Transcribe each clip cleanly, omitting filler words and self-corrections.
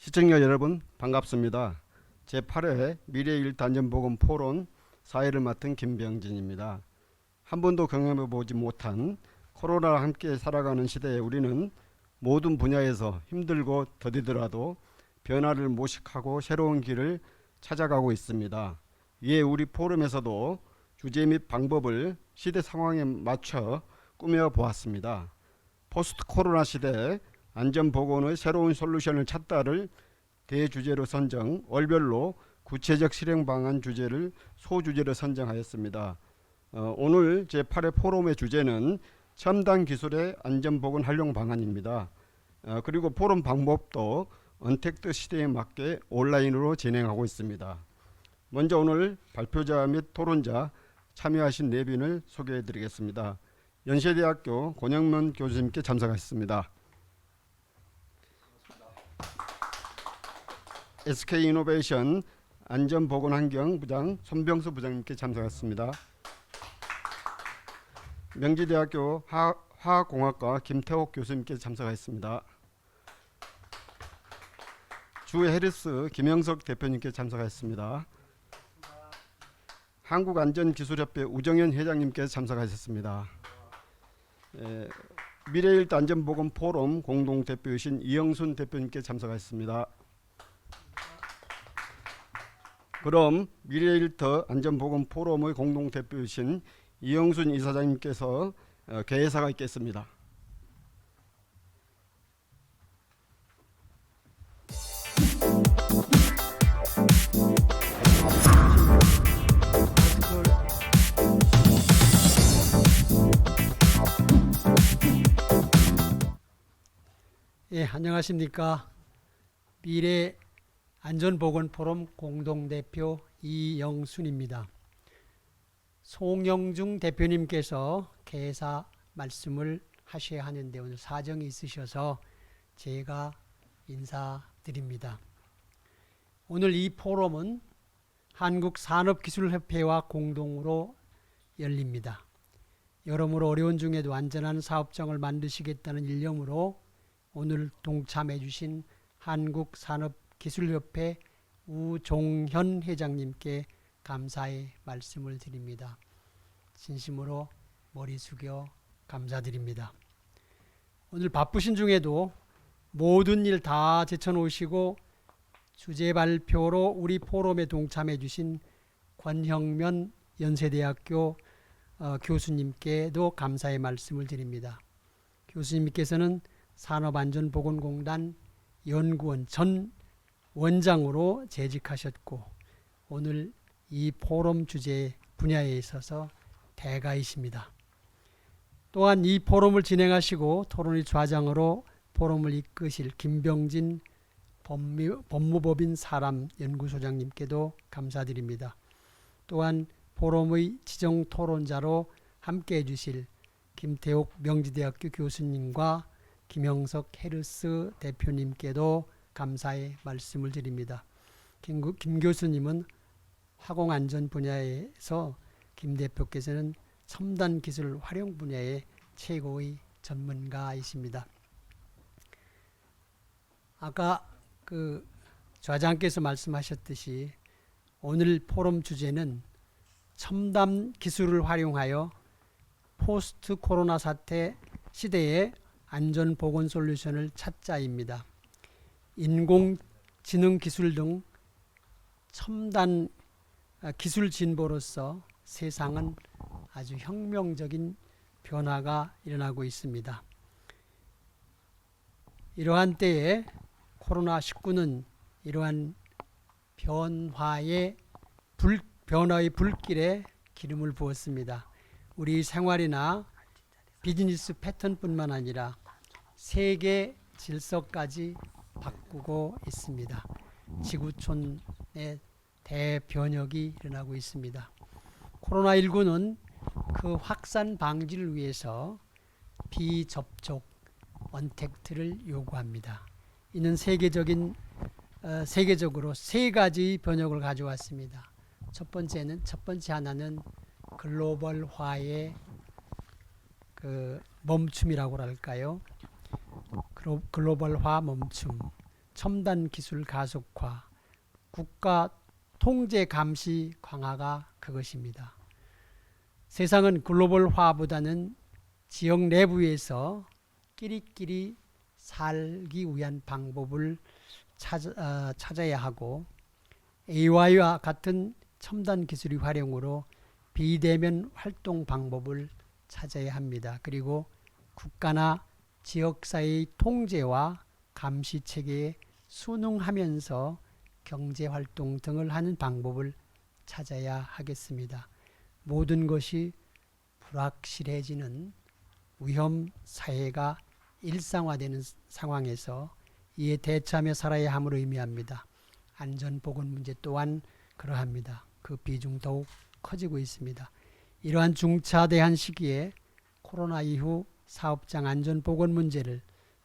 시청자 여러분 반갑습니다. 제8회 미래일단전보건 포럼 사회를 맡은 김병진입니다. 한 번도 경험해보지 못한 코로나와 함께 살아가는 시대에 우리는 모든 분야에서 힘들고 더디더라도 변화를 모색하고 새로운 길을 찾아가고 있습니다. 이에 우리 포럼에서도 주제 및 방법을 시대 상황에 맞춰 꾸며보았습니다. 포스트 코로나 시대 안전보건의 새로운 솔루션을 찾다를 대주제로 선정, 월별로 구체적 실행 방안 주제를 소주제로 선정하였습니다. 오늘 제8회 포럼의 주제는 첨단 기술의 안전보건 활용 방안입니다. 그리고 포럼 방법도 언택트 시대에 맞게 온라인으로 진행하고 있습니다. 먼저 오늘 발표자 및 토론자 참여하신 네 분을 소개해 드리겠습니다. 연세대학교 권영문 교수님께 참석하셨습니다. SK이노베이션 안전보건환경부장 손병수 부장님께 참석하셨습니다. 명지대학교 화학공학과 김태옥 교수님께 참석하셨습니다. 주헤르스 김영석 대표님께 참석하셨습니다. 한국안전기술협회 우정현 회장님께 참석하셨습니다. 미래일도 안전보건 포럼 공동대표이신 이영순 대표님께 참석하셨습니다. 그럼 미래일터 안전보건 포럼의 공동대표이신 이영순 이사장님께서 개회사가 있겠습니다. 예, 안녕하십니까. 미래 안전보건포럼 공동대표 이영순입니다. 송영중 대표님께서 개사 말씀을 하셔야 하는데 오늘 사정이 있으셔서 제가 인사드립니다. 오늘 이 포럼은 한국산업기술협회와 공동으로 열립니다. 여러모로 어려운 중에도 안전한 사업장을 만드시겠다는 일념으로 오늘 동참해 주신 한국산업기술협회 우종현 회장님께 감사의 말씀을 드립니다. 진심으로 머리 숙여 감사드립니다. 오늘 바쁘신 중에도 모든 일 다 제쳐놓으시고 주제 발표로 우리 포럼에 동참해 주신 권형면 연세대학교 교수님께도 감사의 말씀을 드립니다. 교수님께서는 산업안전보건공단 연구원 전 원장으로 재직하셨고 오늘 이 포럼 주제 분야에 있어서 대가이십니다. 또한 이 포럼을 진행하시고 토론의 좌장으로 포럼을 이끄실 김병진 법무법인 사람연구소장님께도 감사드립니다. 또한 포럼의 지정 토론자로 함께해 주실 김태옥 명지대학교 교수님과 김영석 헤르스 대표님께도 감사의 말씀을 드립니다. 김 교수님은 화공안전 분야에서 김 대표께서는 첨단 기술 활용 분야의 최고의 전문가이십니다. 아까 그 좌장께서 말씀하셨듯이 오늘 포럼 주제는 첨단 기술을 활용하여 포스트 코로나 사태 시대에 안전보건 솔루션을 찾자입니다. 인공지능 기술 등 첨단 기술 진보로서 세상은 아주 혁명적인 변화가 일어나고 있습니다. 이러한 때에 코로나19는 이러한 변화의 불길에 기름을 부었습니다. 우리 생활이나 비즈니스 패턴뿐만 아니라 세계 질서까지 바꾸고 있습니다. 지구촌의 대변혁이 일어나고 있습니다. 코로나19는 그 확산 방지를 위해서 비접촉 언택트를 요구합니다. 이는 세계적으로 세 가지 변혁을 가져왔습니다. 첫 번째 하나는 글로벌화의 멈춤이라고 할까요? 글로벌화 멈춤. 첨단 기술 가속화, 국가 통제 감시 강화가 그것입니다. 세상은 글로벌화보다는 지역 내부에서 끼리끼리 살기 위한 방법을 찾아야 하고, AI와 같은 첨단 기술의 활용으로 비대면 활동 방법을 찾아야 합니다. 그리고 국가나 지역사회의 통제와 감시 체계에 순응하면서 경제활동 등을 하는 방법을 찾아야 하겠습니다. 모든 것이 불확실해지는 위험 사회가 일상화되는 상황에서 이에 대처하며 살아야 함을 의미합니다. 안전보건 문제 또한 그러합니다. 그 비중 더욱 커지고 있습니다. 이러한 중차대한 시기에 코로나 이후 사업장 안전보건 문제를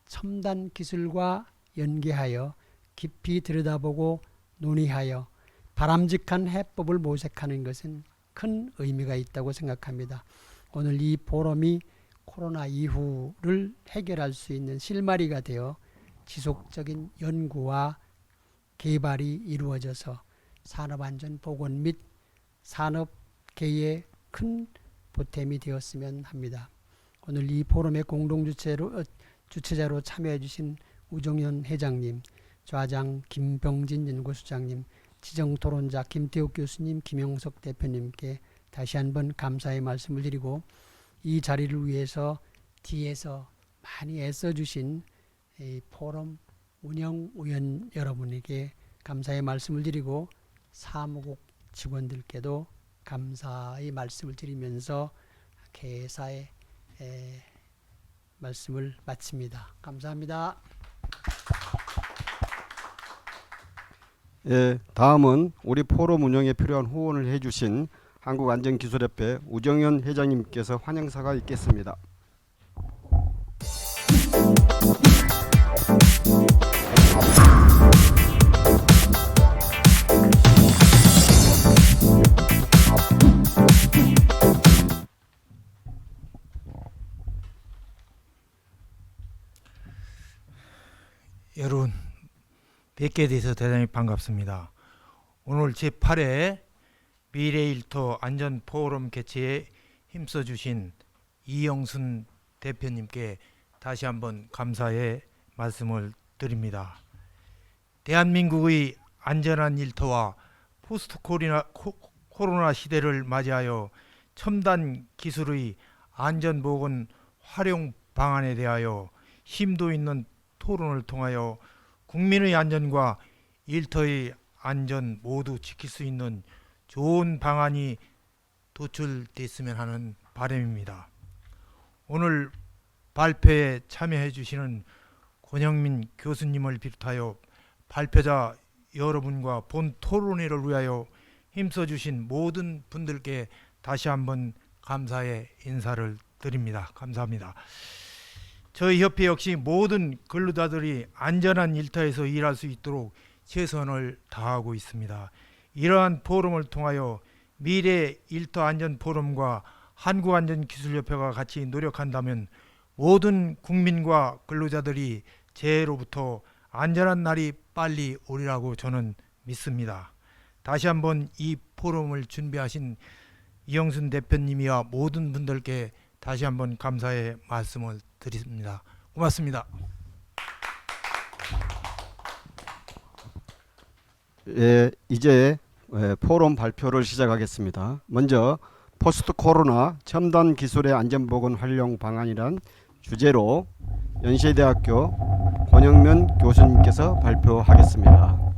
첨단 기술과 연계하여 깊이 들여다보고 논의하여 바람직한 해법을 모색하는 것은 큰 의미가 있다고 생각합니다. 오늘 이 포럼이 코로나 이후를 해결할 수 있는 실마리가 되어 지속적인 연구와 개발이 이루어져서 산업안전보건 및 산업계에 큰 보탬이 되었으면 합니다. 오늘 이 포럼의 주최자로 참여해 주신 우정현 회장님, 좌장 김병진 연구소장님, 지정토론자 김태욱 교수님, 김영석 대표님께 다시 한번 감사의 말씀을 드리고, 이 자리를 위해서 뒤에서 많이 애써주신 이 포럼 운영위원 여러분에게 감사의 말씀을 드리고, 사무국 직원들께도 감사의 말씀을 드리면서 개사의 말씀을 마칩니다. 감사합니다. 예, 다음은 우리 포럼 운영에 필요한 후원을 해주신 한국안전기술협회 우정현 회장님께서 환영사가 있겠습니다. 여러분 뵙게 돼서 대단히 반갑습니다. 오늘 제8회 미래일터 안전포럼 개최에 힘써주신 이영순 대표님께 다시 한번 감사의 말씀을 드립니다. 대한민국의 안전한 일터와 포스트 코로나 시대를 맞이하여 첨단 기술의 안전보건 활용 방안에 대하여 심도 있는 토론을 통하여 국민의 안전과 일터의 안전 모두 지킬 수 있는 좋은 방안이 도출됐으면 하는 바람입니다. 오늘 발표에 참여해 주시는 권영민 교수님을 비롯하여 발표자 여러분과 본 토론회를 위하여 힘써 주신 모든 분들께 다시 한번 감사의 인사를 드립니다. 감사합니다. 저희 협회 역시 모든 근로자들이 안전한 일터에서 일할 수 있도록 최선을 다하고 있습니다. 이러한 포럼을 통하여 미래 일터 안전 포럼과 한국안전기술협회가 같이 노력한다면 모든 국민과 근로자들이 재해로부터 안전한 날이 빨리 오리라고 저는 믿습니다. 다시 한번 이 포럼을 준비하신 이영순 대표님이와 모든 분들께 다시 한번 감사의 말씀을 드립니다. 고맙습니다. 예, 이제 포럼 발표를 시작하겠습니다. 먼저 포스트 코로나 첨단 기술의 안전보건 활용 방안이란 주제로 연세대학교 권영면 교수님께서 발표하겠습니다.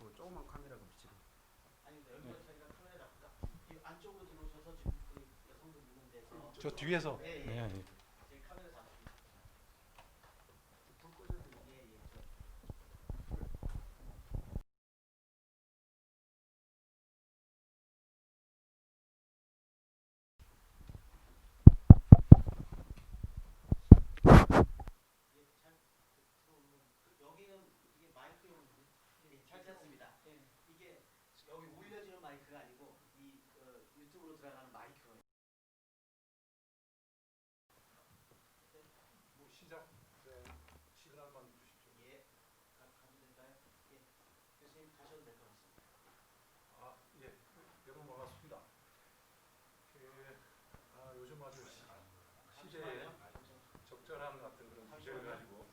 그 조그만 카메라가 비치고. 아니 여기가 저희가 카메라 이 안쪽으로 들어오셔서 지금 그 여성분 있는 데서 저 뒤에서. 예, 예. 네, 네. 제 카메라 잡습니다. 불 꺼져도 예, 예. 여기는 이게 마이크용인데 괜찮습니다. 이게 여기 올려지는 마이크가 아니고 이 유튜브로 들어가는 마이크예요. 뭐 시작 시그널만 주십시오. 예, 가도 될까요? 예, 교수님 가셔도 될 것 같습니다. 아, 예. 여러분 반갑습니다. 요즘 아주 시대에 적절한 어떤 그런 주제를 가지고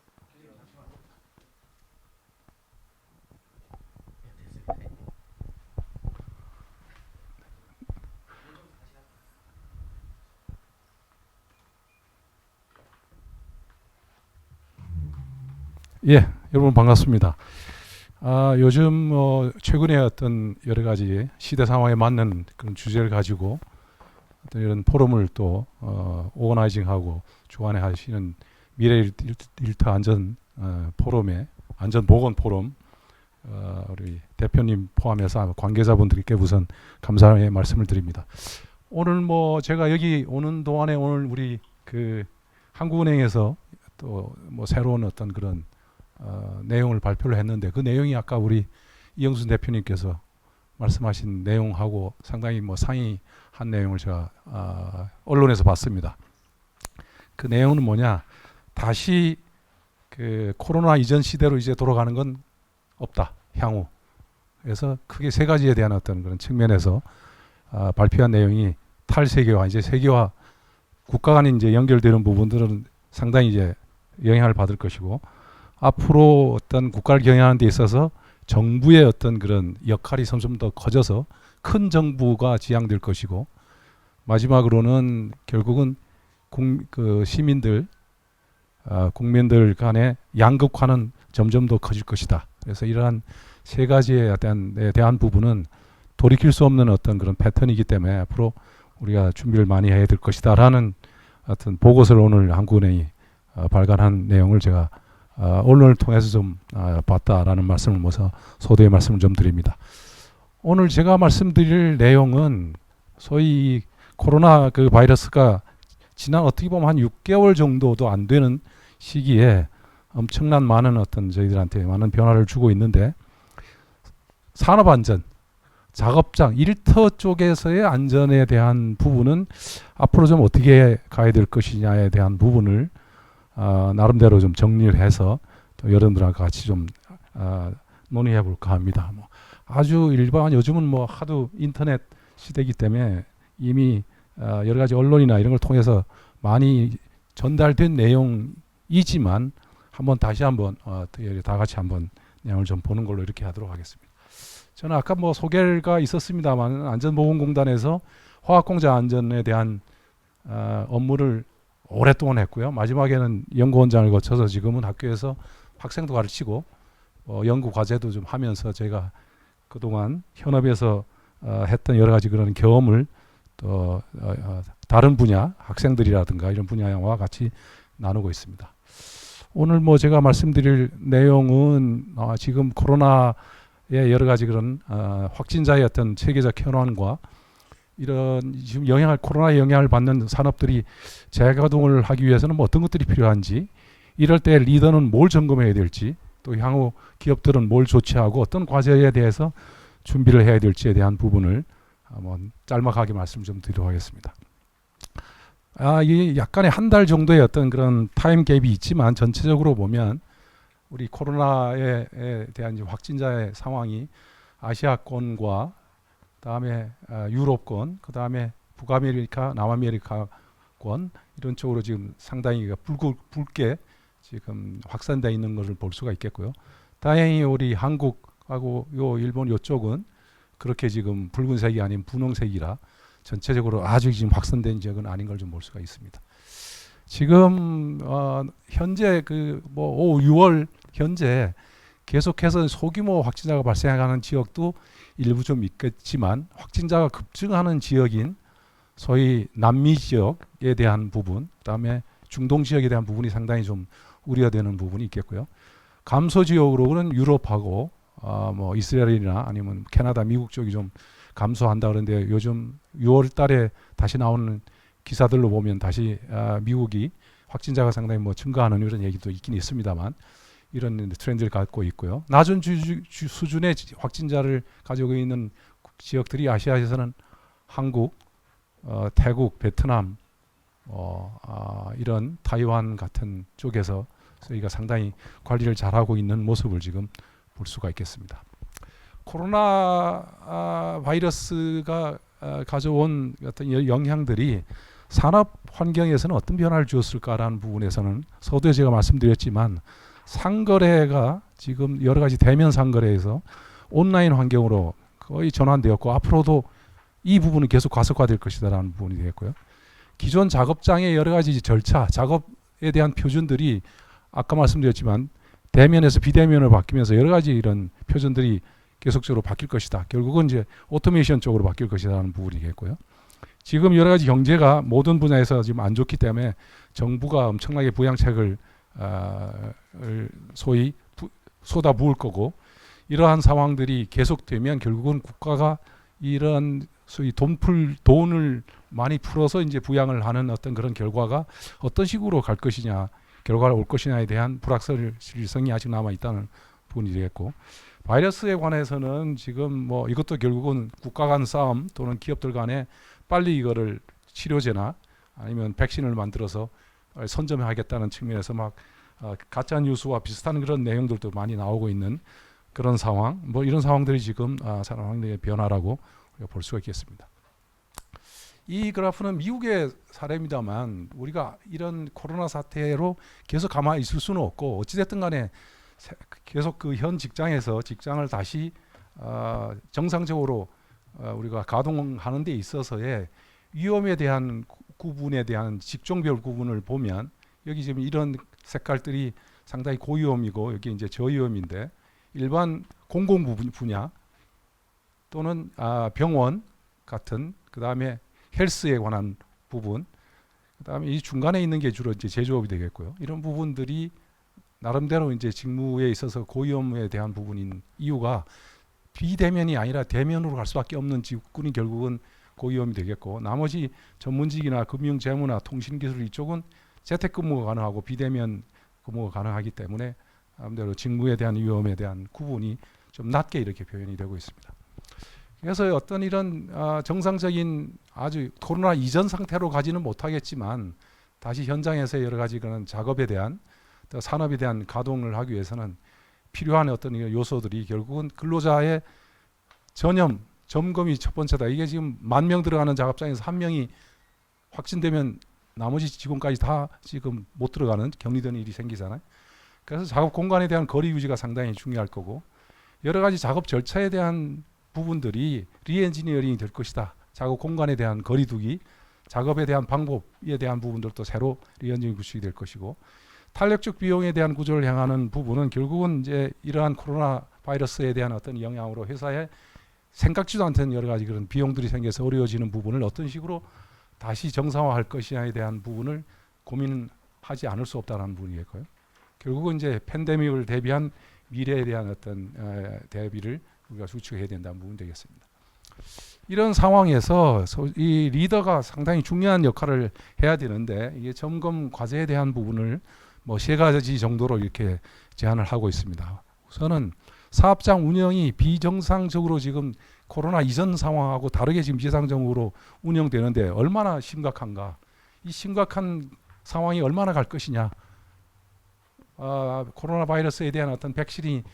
예, 여러분 반갑습니다. 요즘 최근에 어떤 여러 가지 시대 상황에 맞는 그런 주제를 가지고 어떤 이런 포럼을 또 오거나이징하고 주관해 하시는 미래일터 안전 포럼의 안전보건 포럼 우리 대표님 포함해서 관계자분들께 우선 감사의 말씀을 드립니다. 오늘 뭐 제가 여기 오는 동안에 오늘 우리 그 한국은행에서 또 뭐 새로운 어떤 그런 내용을 발표를 했는데 그 내용이 아까 우리 이영순 대표님께서 말씀하신 내용하고 상당히 뭐 상이한 내용을 제가 언론에서 봤습니다. 그 내용은 뭐냐? 다시 그 코로나 이전 시대로 이제 돌아가는 건 없다. 향후. 그래서 크게 세 가지에 대한 어떤 그런 측면에서 발표한 내용이 탈세계화, 이제 세계화 국가 간에 이제 연결되는 부분들은 상당히 이제 영향을 받을 것이고 앞으로 어떤 국가를 경영하는 데 있어서 정부의 어떤 그런 역할이 점점 더 커져서 큰 정부가 지향될 것이고 마지막으로는 결국은 그 시민들 국민들 간의 양극화는 점점 더 커질 것이다. 그래서 이러한 세 가지에 대한 부분은 돌이킬 수 없는 어떤 그런 패턴이기 때문에 앞으로 우리가 준비를 많이 해야 될 것이다라는 어떤 보고서를 오늘 한국은행이 발간한 내용을 제가 언론을 통해서 좀 봤다라는 말씀을 모서 소도의 말씀을 좀 드립니다. 오늘 제가 말씀드릴 내용은 소위 코로나 그 바이러스가 지난 어떻게 보면 한 6개월 정도도 안 되는 시기에 엄청난 많은 어떤 저희들한테 많은 변화를 주고 있는데 산업안전, 작업장, 일터 쪽에서의 안전에 대한 부분은 앞으로 좀 어떻게 가야 될 것이냐에 대한 부분을 나름대로 좀 정리를 해서 또 여러분들하고 같이 좀 논의해 볼까 합니다. 뭐 아주 일반 요즘은 뭐 하도 인터넷 시대이기 때문에 이미 여러 가지 언론이나 이런 걸 통해서 많이 전달된 내용이지만 다시 한번 다 같이 한번 내용을 좀 보는 걸로 이렇게 하도록 하겠습니다. 저는 아까 뭐 소개가 있었습니다만 안전보건공단에서 화학공장 안전에 대한 업무를 오랫동안 했고요. 마지막에는 연구원장을 거쳐서 지금은 학교에서 학생도 가르치고 연구 과제도 좀 하면서 제가 그동안 현업에서 했던 여러 가지 그런 경험을 또 다른 분야 학생들이라든가 이런 분야와 같이 나누고 있습니다. 오늘 뭐 제가 말씀드릴 내용은 지금 코로나의 여러 가지 그런 확진자의 어떤 체계적 현황과 이런 지금 코로나의 영향을 받는 산업들이 재가동을 하기 위해서는 뭐 어떤 것들이 필요한지, 이럴 때 리더는 뭘 점검해야 될지, 또 향후 기업들은 뭘 조치하고 어떤 과제에 대해서 준비를 해야 될지에 대한 부분을 한번 짤막하게 말씀 좀 드리도록 하겠습니다. 이 약간의 한 달 정도의 어떤 그런 타임 갭이 있지만 전체적으로 보면 우리 코로나에 대한 이제 확진자의 상황이 아시아권과 그다음에 유럽권, 그다음에 북아메리카, 남아메리카권 이런 쪽으로 지금 상당히 붉게 지금 확산되어 있는 것을 볼 수가 있겠고요. 다행히 우리 한국하고 일본 이쪽은 그렇게 지금 붉은색이 아닌 분홍색이라 전체적으로 아주 지금 확산된 지역은 아닌 걸 좀 볼 수가 있습니다. 지금 현재 오후 6월 현재 계속해서 소규모 확진자가 발생하는 지역도 일부 좀 있겠지만 확진자가 급증하는 지역인 소위 남미 지역에 대한 부분, 그다음에 중동 지역에 대한 부분이 상당히 좀 우려되는 부분이 있겠고요. 감소 지역으로는 유럽하고 뭐 이스라엘이나 아니면 캐나다, 미국 쪽이 좀 감소한다 그러는데 요즘 6월 달에 다시 나오는 기사들로 보면 다시 미국이 확진자가 상당히 뭐 증가하는 이런 얘기도 있긴 있습니다만 이런 트렌드를 갖고 있고요. 낮은 수준의 확진자를 가지고 있는 지역들이 아시아에서는 한국, 태국, 베트남, 이런 타이완 같은 쪽에서 저희가 상당히 관리를 잘하고 있는 모습을 지금 볼 수가 있겠습니다. 코로나 바이러스가 가져온 어떤 영향들이 산업 환경에서는 어떤 변화를 주었을까라는 부분에서는 서두에 제가 말씀드렸지만 상거래가 지금 여러 가지 대면 상거래에서 온라인 환경으로 거의 전환되었고 앞으로도 이 부분은 계속 가속화될 것이다라는 부분이 되겠고요. 기존 작업장의 여러 가지 절차, 작업에 대한 표준들이 아까 말씀드렸지만 대면에서 비대면으로 바뀌면서 여러 가지 이런 표준들이 계속적으로 바뀔 것이다. 결국은 이제 오토메이션 쪽으로 바뀔 것이라는 부분이겠고요. 지금 여러 가지 경제가 모든 분야에서 지금 안 좋기 때문에 정부가 엄청나게 부양책을 소위 쏟아 부을 거고 이러한 상황들이 계속되면 결국은 국가가 이런 소위 돈을 많이 풀어서 이제 부양을 하는 어떤 그런 결과가 어떤 식으로 갈 것이냐, 결과가 올 것이냐에 대한 불확실성이 아직 남아 있다는 부분이 되겠고, 바이러스에 관해서는 지금 뭐 이것도 결국은 국가 간 싸움 또는 기업들 간에 빨리 이거를 치료제나 아니면 백신을 만들어서 선점하겠다는 측면에서 막 가짜 뉴스와 비슷한 그런 내용들도 많이 나오고 있는 그런 상황, 뭐 이런 상황들이 지금 산업 환경의 변화라고 볼 수가 있겠습니다. 이 그래프는 미국의 사례입니다만 우리가 이런 코로나 사태로 계속 가만히 있을 수는 없고 어찌됐든 간에 계속 그 현 직장에서 직장을 다시 정상적으로 우리가 가동하는 데 있어서의 위험에 대한 구분에 대한 직종별 구분을 보면 여기 지금 이런 색깔들이 상당히 고위험이고 여기 이제 저위험인데 일반 공공 분야 또는 병원 같은 그다음에 헬스에 관한 부분 그다음에 이 중간에 있는 게 주로 이제 제조업이 되겠고요. 이런 부분들이 나름대로 이제 직무에 있어서 고위험에 대한 부분인 이유가 비대면이 아니라 대면으로 갈 수밖에 없는 직군이 결국은 고위험이 되겠고 나머지 전문직이나 금융, 재무나 통신기술 이쪽은 재택근무가 가능하고 비대면 근무가 가능하기 때문에 나름대로 직무에 대한 위험에 대한 구분이 좀 낮게 이렇게 표현이 되고 있습니다. 그래서 어떤 이런 정상적인 아주 코로나 이전 상태로 가지는 못하겠지만 다시 현장에서 여러 가지 그런 작업에 대한 또 산업에 대한 가동을 하기 위해서는 필요한 어떤 요소들이 결국은 근로자의 전염, 점검이 첫 번째다. 이게 지금 10,000명 들어가는 작업장에서 1명이 확진되면 나머지 직원까지 다 지금 못 들어가는 격리되는 일이 생기잖아요. 그래서 작업 공간에 대한 거리 유지가 상당히 중요할 거고 여러 가지 작업 절차에 대한 부분들이 리엔지니어링이 될 것이다. 작업 공간에 대한 거리 두기, 작업에 대한 방법에 대한 부분들도 새로 리엔지니어링 구축이 될 것이고 탄력적 비용에 대한 구조를 향하는 부분은 결국은 이제 이러한 코로나 바이러스에 대한 어떤 영향으로 회사에 생각지도 않던 여러 가지 그런 비용들이 생겨서 어려워지는 부분을 어떤 식으로 다시 정상화할 것이냐에 대한 부분을 고민하지 않을 수 없다는 부분이겠고요. 결국은 이제 팬데믹을 대비한 미래에 대한 어떤 대비를 우리가 구축해야 된다는 부분이 되겠습니다. 이런 상황에서 이 리더가 상당히 중요한 역할을 해야 되는데 이게 점검 과제에 대한 부분을 뭐 3가지 정도로 이렇게 제안을 하고 있습니다. 우선은 사업장 운영이 비정상적으로 지금 코로나 이전 상황하고 다르게 지금 비정상적으로 운영되는데 얼마나 심각한가? 이 심각한 상황이 얼마나 갈 것이냐? 코로나 바이러스에 대한 어떤 백신이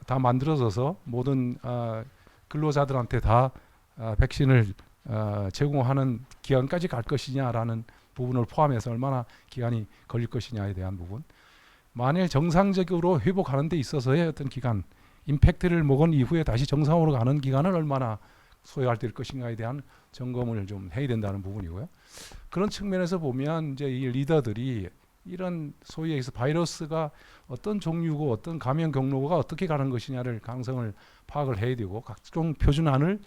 다 만들어져서 모든 근로자들한테 다 백신을 제공하는 기간까지 갈 것이냐라는 부분을 포함해서 얼마나 기간이 걸릴 것이냐에 대한 부분. 만일 정상적으로 회복하는 데 있어서의 어떤 기간, 임팩트를 먹은 이후에 다시 정상으로 가는 기간을 얼마나 소요할 것인가에 대한 점검을 좀 해야 된다는 부분이고요. 그런 측면에서 보면 이제 이 리더들이 이런 소위 얘기해서 바이러스가 어떤 종류고 어떤 감염 경로가 어떻게 가는 것이냐를 가능성을 파악을 해야 되고 각종 표준안을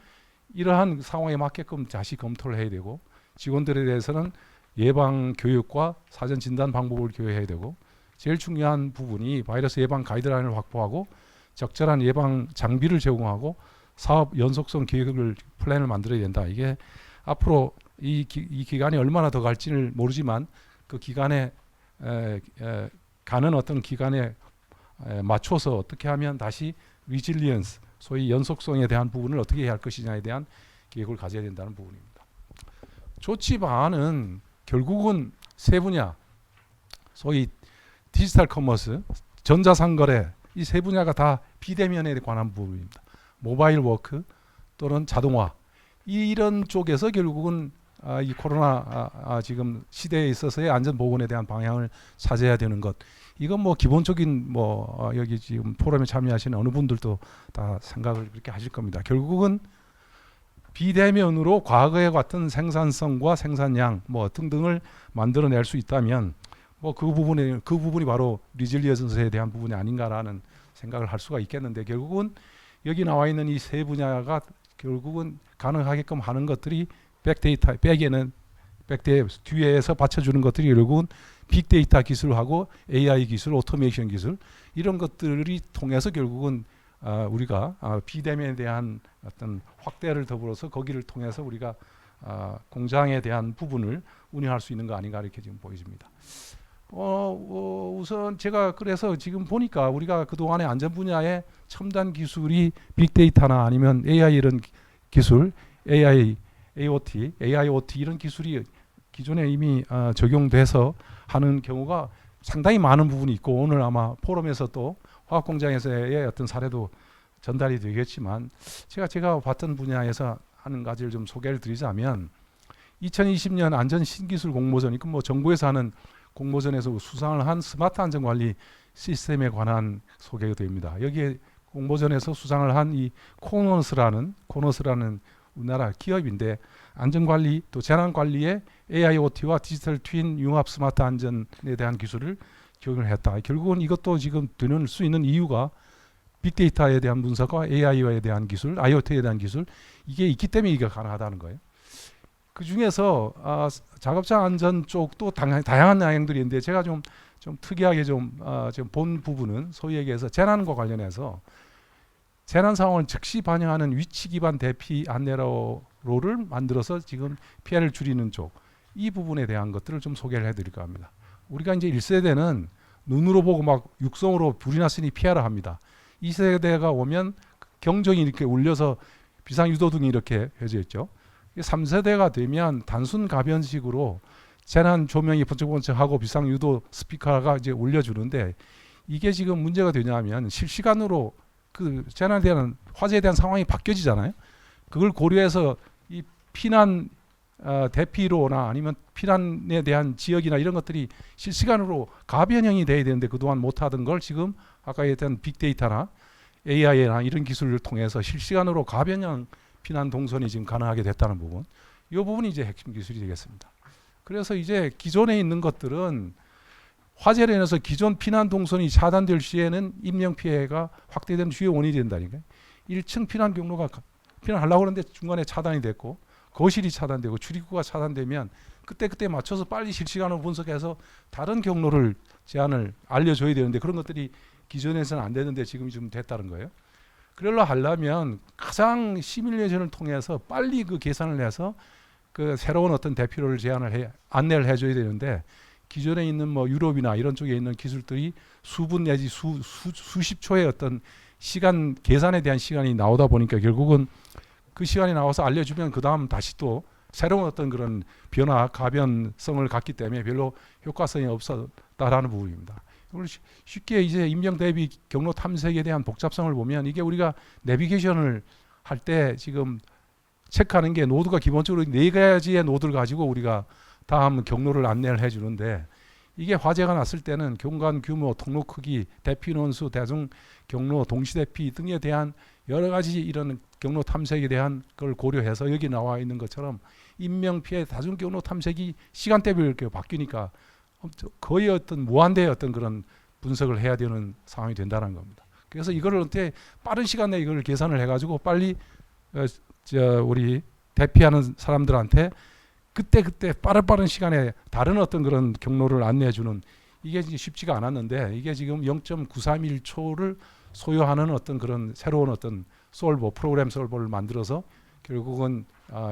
이러한 상황에 맞게끔 다시 검토를 해야 되고 직원들에 대해서는 예방 교육과 사전 진단 방법을 교육해야 되고 제일 중요한 부분이 바이러스 예방 가이드라인을 확보하고 적절한 예방 장비를 제공하고 사업 연속성 계획을 플랜을 만들어야 된다. 이게 앞으로 이 기간이 얼마나 더 갈지를 모르지만 그 기간에 가는 어떤 기간에 맞춰서 어떻게 하면 다시 리질리언스 소위 연속성에 대한 부분을 어떻게 해야 할 것이냐에 대한 계획을 가져야 된다는 부분입니다. 조치 방안은 결국은 세 분야 소위 디지털 커머스, 전자상거래 이 세 분야가 다 비대면에 관한 부분입니다. 모바일 워크 또는 자동화 이런 쪽에서 결국은 이 코로나 지금 시대에 있어서의 안전보건에 대한 방향을 찾아야 되는 것 이건 뭐 기본적인 여기 지금 포럼에 참여하시는 어느 분들도 다 생각을 그렇게 하실 겁니다. 결국은 비대면으로 과거에 같은 생산성과 생산량 등등을 만들어낼 수 있다면 그 부분이 바로 리질리언스에 대한 부분이 아닌가라는 생각을 할 수가 있겠는데 결국은 여기 나와 있는 이 세 분야가 결국은 가능하게끔 하는 것들이 백데이터 뒤에서 받쳐주는 것들이 결국은 빅데이터 기술하고 AI 기술, 오토메이션 기술 이런 것들이 통해서 결국은 우리가 비대면에 대한 어떤 확대를 더불어서 거기를 통해서 우리가 공장에 대한 부분을 운영할 수 있는 거 아닌가 이렇게 지금 보여집니다. 우선 제가 그래서 지금 보니까 우리가 그동안의 안전 분야의 첨단 기술이 빅데이터나 아니면 AI 이런 기술, AIoT 이런 기술이 기존에 이미 적용돼서 하는 경우가 상당히 많은 부분이 있고 오늘 아마 포럼에서 또 화학공장에서의 어떤 사례도 전달이 되겠지만 제가 봤던 분야에서 하는 가지를 좀 소개를 드리자면 2020년 안전 신기술 공모전 정부에서 하는 공모전에서 수상을 한 스마트 안전관리 시스템에 관한 소개가 됩니다. 여기에 공모전에서 수상을 한 이 코너스라는 우리나라 기업인데 안전관리 또 재난관리에 AIoT와 디지털 트윈 융합 스마트 안전에 대한 기술을 교육을 했다. 결국은 이것도 지금 되는 수 있는 이유가 빅데이터에 대한 분석과 AI에 대한 기술, IoT에 대한 기술 이게 있기 때문에 이게 가능하다는 거예요. 그 중에서 작업장 안전 쪽도 다양한 양들이 있는데 제가 좀 특이하게 지금 본 부분은 소위 얘기해서 재난과 관련해서 재난 상황을 즉시 반영하는 위치 기반 대피 안내로를 만들어서 지금 피해를 줄이는 쪽 이 부분에 대한 것들을 좀 소개를 해드릴까 합니다. 우리가 이제 1세대는 눈으로 보고 막 육성으로 불이 났으니 피하라 합니다. 2세대가 오면 경종이 이렇게 울려서 비상유도등이 이렇게 켜져 있죠. 3세대가 되면 단순 가변식으로 재난 조명이 번쩍번쩍하고 비상유도 스피커가 이제 울려주는데 이게 지금 문제가 되냐면 실시간으로 그 재난에 대한 화재에 대한 상황이 바뀌어지잖아요. 그걸 고려해서 이 피난 대피로나 아니면 피난에 대한 지역이나 이런 것들이 실시간으로 가변형이 돼야 되는데 그동안 못하던 걸 지금 아까 얘기했던 빅데이터나 AI나 이런 기술을 통해서 실시간으로 가변형 피난 동선이 지금 가능하게 됐다는 부분. 이 부분이 이제 핵심 기술이 되겠습니다. 그래서 이제 기존에 있는 것들은 화재로 인해서 기존 피난 동선이 차단될 시에는 인명 피해가 확대되는 주요 원인이 된다니까요. 1층 피난 경로가 피난하려고 하는데 중간에 차단이 됐고 거실이 차단되고 출입구가 차단되면 그때 맞춰서 빨리 실시간으로 분석해서 다른 경로를 제안을 알려줘야 되는데 그런 것들이 기존에서는 안 되는데 지금 좀 됐다는 거예요. 그러려 하려면 가장 시뮬레이션을 통해서 빨리 그 계산을 해서 그 새로운 어떤 대피로를 안내를 해줘야 되는데 기존에 있는 유럽이나 이런 쪽에 있는 기술들이 수분 내지 수십 초의 어떤 시간 계산에 대한 시간이 나오다 보니까 결국은 그 시간이 나와서 알려주면 그 다음 다시 또 새로운 어떤 그런 변화, 가변성을 갖기 때문에 별로 효과성이 없었다라는 부분입니다. 쉽게 이제 인명 대비 경로 탐색에 대한 복잡성을 보면 이게 우리가 내비게이션을 할 때 지금 체크하는 게 노드가 기본적으로 4가지의 노드를 가지고 우리가 다음 경로를 안내를 해주는데 이게 화재가 났을 때는 경관 규모, 통로 크기, 대피 인원수, 대중 경로, 동시 대피 등에 대한 여러 가지 이런 경로 탐색에 대한 걸 고려해서 여기 나와 있는 것처럼 인명 피해, 다중 경로 탐색이 시간대별로 이렇게 바뀌니까 거의 어떤 무한대의 어떤 그런 분석을 해야 되는 상황이 된다는 겁니다. 그래서 이거를 어떻게 빠른 시간 내에 이걸 계산을 해가지고 빨리 우리 대피하는 사람들한테 그때 빠른 시간에 다른 어떤 그런 경로를 안내해주는 이게 이제 쉽지가 않았는데 이게 지금 0.931초를 소요하는 어떤 그런 새로운 어떤 프로그램 솔버를 만들어서 결국은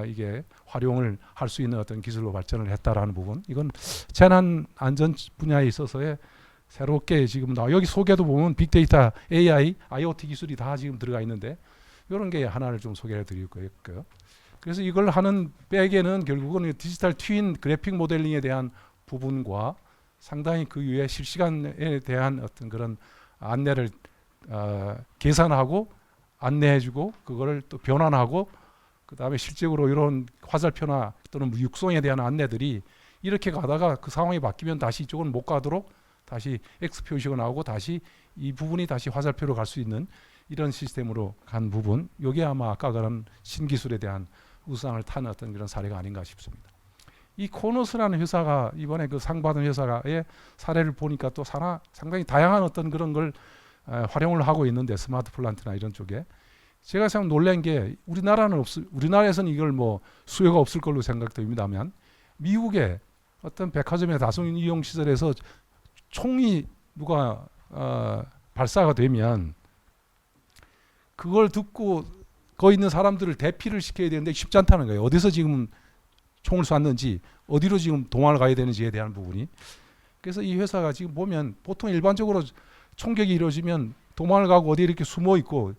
이게 활용을 할 수 있는 어떤 기술로 발전을 했다라는 부분. 이건 재난 안전 분야에 있어서의 새롭게 지금 여기 소개도 보면 빅데이터, AI, IoT 기술이 다 지금 들어가 있는데 이런 게 하나를 좀 소개해 드릴 거예요. 그래서 이걸 하는 백에는 결국은 디지털 트윈 그래픽 모델링에 대한 부분과 상당히 그 위에 실시간에 대한 어떤 그런 안내를 계산하고 안내해주고 그거를 또 변환하고 그 다음에 실제로 이런 화살표나 또는 육성에 대한 안내들이 이렇게 가다가 그 상황이 바뀌면 다시 이쪽은 못 가도록 다시 X 표시가 나오고 다시 이 부분이 다시 화살표로 갈 수 있는 이런 시스템으로 간 부분, 이게 아마 아까 그런 신기술에 대한 우상을 탄 어떤 그런 사례가 아닌가 싶습니다. 이 코너스라는 회사가 이번에 그 상 받은 회사의 사례를 보니까 또 상당히 다양한 어떤 그런 걸 활용을 하고 있는데 스마트 플란트나 이런 쪽에 제가 참 놀란 게 우리나라에서는 이걸 뭐 수요가 없을 걸로 생각됩니다만 미국의 어떤 백화점의 다중 이용 시설에서 총이 누가 발사가 되면 그걸 듣고 거기 있는 사람들을 대피를 시켜야 되는데 쉽지 않다는 거예요. 어디서 지금 총을 쐈는지 어디로 지금 도망을 가야 되는지에 대한 부분이. 그래서 이 회사가 지금 보면 보통 일반적으로 총격이 이루어지면 도망을 가고 어디 이렇게 숨어 있고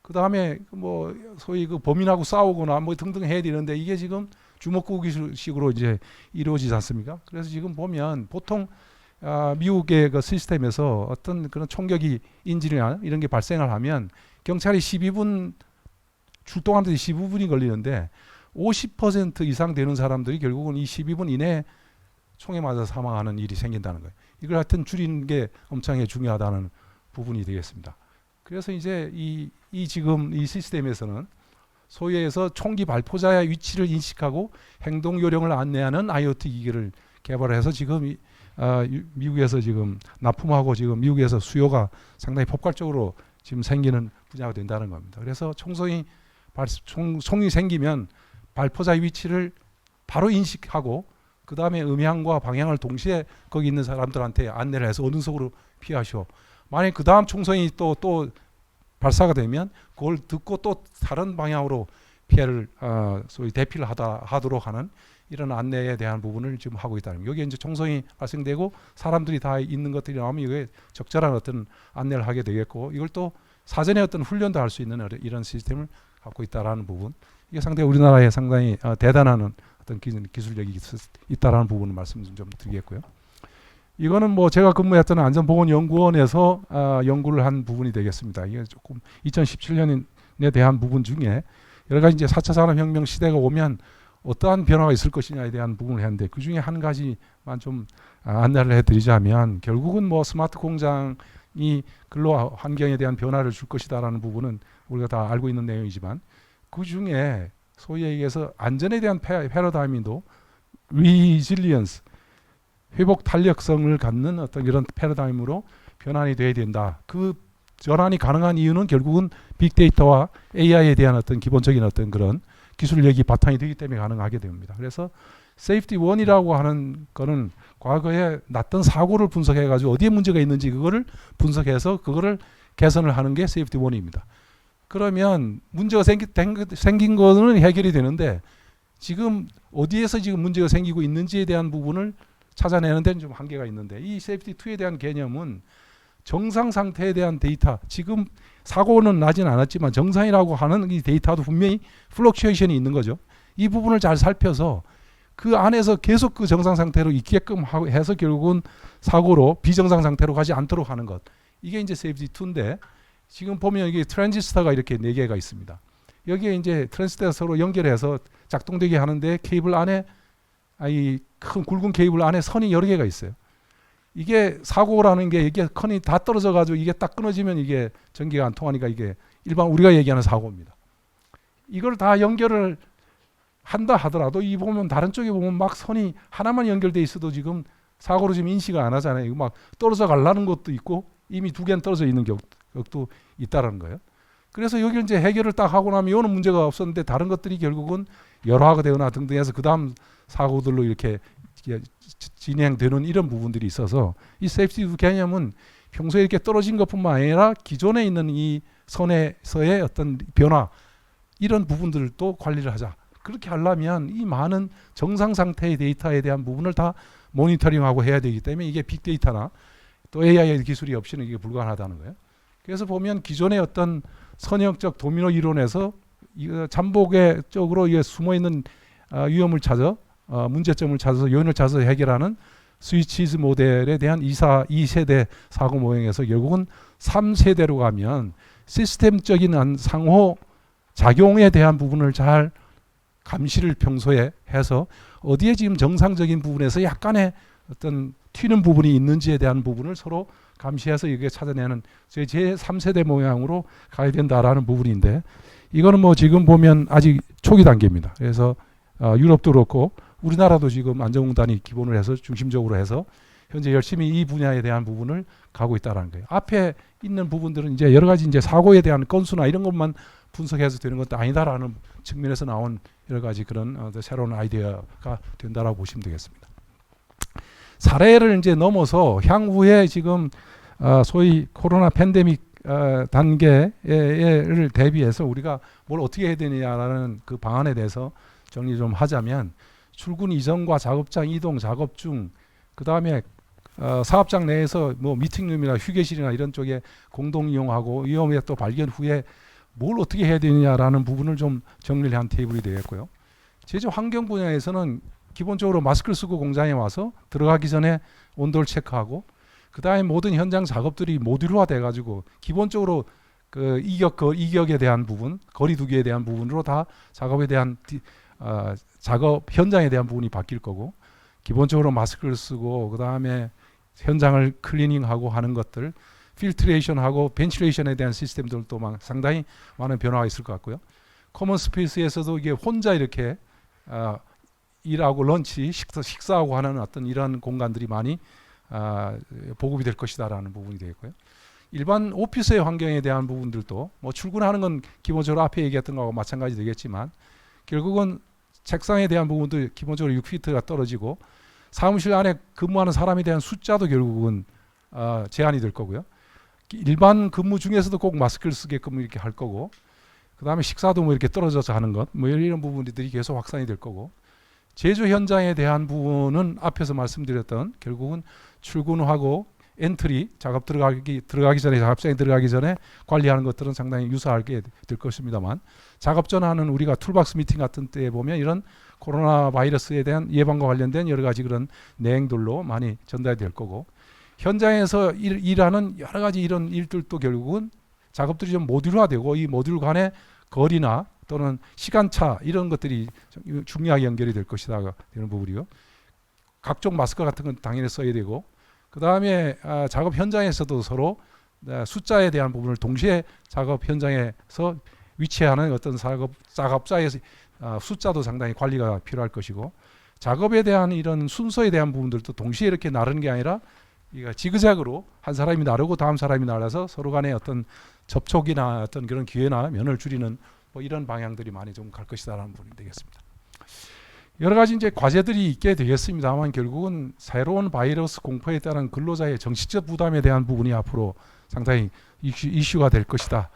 그 다음에 뭐 소위 그 범인하고 싸우거나 뭐 등등 해야 되는데 이게 지금 주먹구기식으로 이제 이루어지지 않습니까? 그래서 지금 보면 보통 미국의 그 시스템에서 어떤 그런 총격이 인질이나 이런 게 발생을 하면 경찰이 12분 출동하는데 15분이 걸리는데 50% 이상 되는 사람들이 결국은 이 12분 이내에 총에 맞아 사망하는 일이 생긴다는 거예요. 이걸 하여튼 줄이는 게 엄청 중요하다는 부분이 되겠습니다. 그래서 이제 지금 이 시스템에서는 소위 해서 총기 발포자의 위치를 인식하고 행동 요령을 안내하는 IoT 기기를 개발해서 지금 미국에서 지금 납품하고 지금 미국에서 수요가 상당히 폭발적으로 지금 생기는 분야가 된다는 겁니다. 그래서 총이 생기면 발포자의 위치를 바로 인식하고 그 다음에 음향과 방향을 동시에 거기 있는 사람들한테 안내를 해서 어느 속으로 피하시오. 만약 그 다음 총성이 또 발사가 되면 그걸 듣고 또 다른 방향으로 피해를 소위 대피를 하도록 하는 이런 안내에 대한 부분을 지금 하고 있다는 거예요. 여기에 이제 총성이 발생되고 사람들이 다 있는 것들이 나오면 이게 적절한 어떤 안내를 하게 되겠고 이걸 또 사전에 어떤 훈련도 할 수 있는 이런 시스템을 갖고 있다라는 부분. 이게 상당히 우리나라에 상당히 대단한 어떤 기술력이 있다라는 부분을 말씀 좀 드리겠고요. 이거는 뭐 제가 근무했던 안전보건연구원에서 연구를 한 부분이 되겠습니다. 이게 조금 2017년에 대한 부분 중에 여러 가지 이제 4차 산업혁명 시대가 오면 어떠한 변화가 있을 것이냐에 대한 부분을 했는데 그 중에 한 가지만 좀 안내를 해드리자면 결국은 뭐 스마트 공장이 근로 환경에 대한 변화를 줄 것이다라는 부분은 우리가 다 알고 있는 내용이지만 그 중에 소위 얘기해서 안전에 대한 패러다임도 리질리언스 회복 탄력성을 갖는 어떤 이런 패러다임으로 변환이 돼야 된다. 그 전환이 가능한 이유는 결국은 빅데이터와 AI에 대한 어떤 기본적인 어떤 그런 기술력이 바탕이 되기 때문에 가능하게 됩니다. 그래서 세이프티 1이라고 하는 거는 과거에 났던 사고를 분석해 가지고 어디에 문제가 있는지 그거를 분석해서 그거를 개선을 하는 게 세이프티 1입니다. 그러면 문제가 생긴 거는 해결이 되는데 지금 어디에서 지금 문제가 생기고 있는지에 대한 부분을 찾아내는 데는 좀 한계가 있는데 이 세이프티 2에 대한 개념은 정상 상태에 대한 데이터, 지금 사고는 나진 않았지만 정상이라고 하는 이 데이터도 분명히 플럭추에이션이 있는 거죠. 이 부분을 잘 살펴서 그 안에서 계속 그 정상 상태로 있게끔 해서 결국은 사고로 비정상 상태로 가지 않도록 하는 것. 이게 이제 세이프티 2인데 지금 보면 이게 트랜지스터가 이렇게 4개가 있습니다. 여기에 이제 트랜지스터가 서로 연결해서 작동되게 하는데 케이블 안에 이 큰 굵은 케이블 안에 선이 여러 개가 있어요. 이게 사고라는 게 이게 컨이 다 떨어져 가지고 이게 딱 끊어지면 이게 전기가 안 통하니까 이게 일반 우리가 얘기하는 사고입니다. 이걸 다 연결을 한다 하더라도 이 보면 다른 쪽에 보면 막 선이 하나만 연결돼 있어도 지금 사고로 지금 인식을 안 하잖아요. 이거 막 떨어져 가려는 것도 있고 이미 두 개는 떨어져 있는 격도 있다라는 거예요. 그래서 여기 이제 해결을 딱 하고 나면 이거는 문제가 없었는데 다른 것들이 결국은 열화가 되거나 등등 해서 그 다음 사고들로 이렇게 진행되는 이런 부분들이 있어서 이 세이프티 개념은 평소에 이렇게 떨어진 것뿐만 아니라 기존에 있는 이 선에서의 어떤 변화 이런 부분들도 관리를 하자. 그렇게 하려면 이 많은 정상 상태의 데이터에 대한 부분을 다 모니터링하고 해야 되기 때문에 이게 빅데이터나 또 AI 기술이 없이는 이게 불가능하다는 거예요. 그래서 보면 기존의 어떤 선형적 도미노 이론에서 잠복의 쪽으로 이게 숨어 있는 위험을 찾아 문제점을 찾아서 요인을 찾아서 해결하는 스위치즈 모델에 대한 2세대 사고 모형에서 결국은 3세대로 가면 시스템적인 상호 작용에 대한 부분을 잘 감시를 평소에 해서 어디에 지금 정상적인 부분에서 약간의 어떤 튀는 부분이 있는지에 대한 부분을 서로 감시해서 이게 찾아내는 제 3세대 모양으로 가야 된다라는 부분인데 이거는 뭐 지금 보면 아직 초기 단계입니다. 그래서 유럽도 그렇고 우리나라도 지금 안전공단이 기본을 해서 중심적으로 해서 현재 열심히 이 분야에 대한 부분을 가고 있다라는 거예요. 앞에 있는 부분들은 이제 여러 가지 이제 사고에 대한 건수나 이런 것만 분석해서 되는 것도 아니다라는 측면에서 나온 여러 가지 그런 새로운 아이디어가 된다라고 보시면 되겠습니다. 사례를 이제 넘어서 향후에 지금 소위 코로나 팬데믹 단계를 대비해서 우리가 뭘 어떻게 해야 되느냐라는 그 방안에 대해서 정리 좀 하자면 출근 이전과 작업장 이동, 작업 중, 그 다음에 사업장 내에서 뭐 미팅룸이나 휴게실이나 이런 쪽에 공동 이용하고 위험에 또 발견 후에 뭘 어떻게 해야 되느냐라는 부분을 좀 정리를 한 테이블이 되겠고요. 제조 환경 분야에서는 기본적으로 마스크를 쓰고 공장에 와서 들어가기 전에 온도를 체크하고 그 다음에 모든 현장 작업들이 모듈화 돼가지고 기본적으로 그 이격에 대한 부분, 거리두기에 대한 부분으로 다 작업에 대한 작업 현장에 대한 부분이 바뀔 거고 기본적으로 마스크를 쓰고 그 다음에 현장을 클리닝하고 하는 것들 필트레이션하고 벤틸레이션에 대한 시스템들도 상당히 많은 변화가 있을 것 같고요. 커먼 스페이스에서도 이게 혼자 이렇게 일하고 런치, 식사하고 하는 어떤 이런 공간들이 많이 보급이 될 것이다라는 부분이 되겠고요. 일반 오피스의 환경에 대한 부분들도 뭐 출근하는 건 기본적으로 앞에 얘기했던 거하고 마찬가지 되겠지만 결국은 책상에 대한 부분도 기본적으로 6피트가 떨어지고 사무실 안에 근무하는 사람에 대한 숫자도 결국은 제한이 될 거고요. 일반 근무 중에서도 꼭 마스크를 쓰게끔 이렇게 할 거고 그 다음에 식사도 뭐 이렇게 떨어져서 하는 것 뭐 이런 부분들이 계속 확산이 될 거고 제조 현장에 대한 부분은 앞에서 말씀드렸던 결국은 출근하고 엔트리 작업 들어가기 전에 작업장에 들어가기 전에 관리하는 것들은 상당히 유사하게 될 것입니다만 작업 전하는 우리가 툴박스 미팅 같은 때에 보면 이런 코로나 바이러스에 대한 예방과 관련된 여러 가지 그런 내행들로 많이 전달이 될 거고 현장에서 일하는 여러 가지 이런 일들도 결국은 작업들이 좀 모듈화되고 이 모듈 간의 거리나 또는 시간차 이런 것들이 중요하게 연결이 될 것이다 되는 부분이요. 각종 마스크 같은 건 당연히 써야 되고 그 다음에 작업 현장에서도 서로 숫자에 대한 부분을 동시에 작업 현장에서 위치하는 어떤 작업자의 숫자도 상당히 관리가 필요할 것이고 작업에 대한 이런 순서에 대한 부분들도 동시에 이렇게 나르는 게 아니라 지그재그로 한 사람이 나르고 다음 사람이 나라서 서로 간의 어떤 접촉이나 어떤 그런 기회나 면을 줄이는 뭐 이런 방향들이 많이 좀 갈 것이다라는 부분이 되겠습니다. 여러 가지 이제 과제들이 있게 되겠습니다만 결국은 새로운 바이러스 공포에 따른 근로자의 정신적 부담에 대한 부분이 앞으로 상당히 이슈가 될 것이다.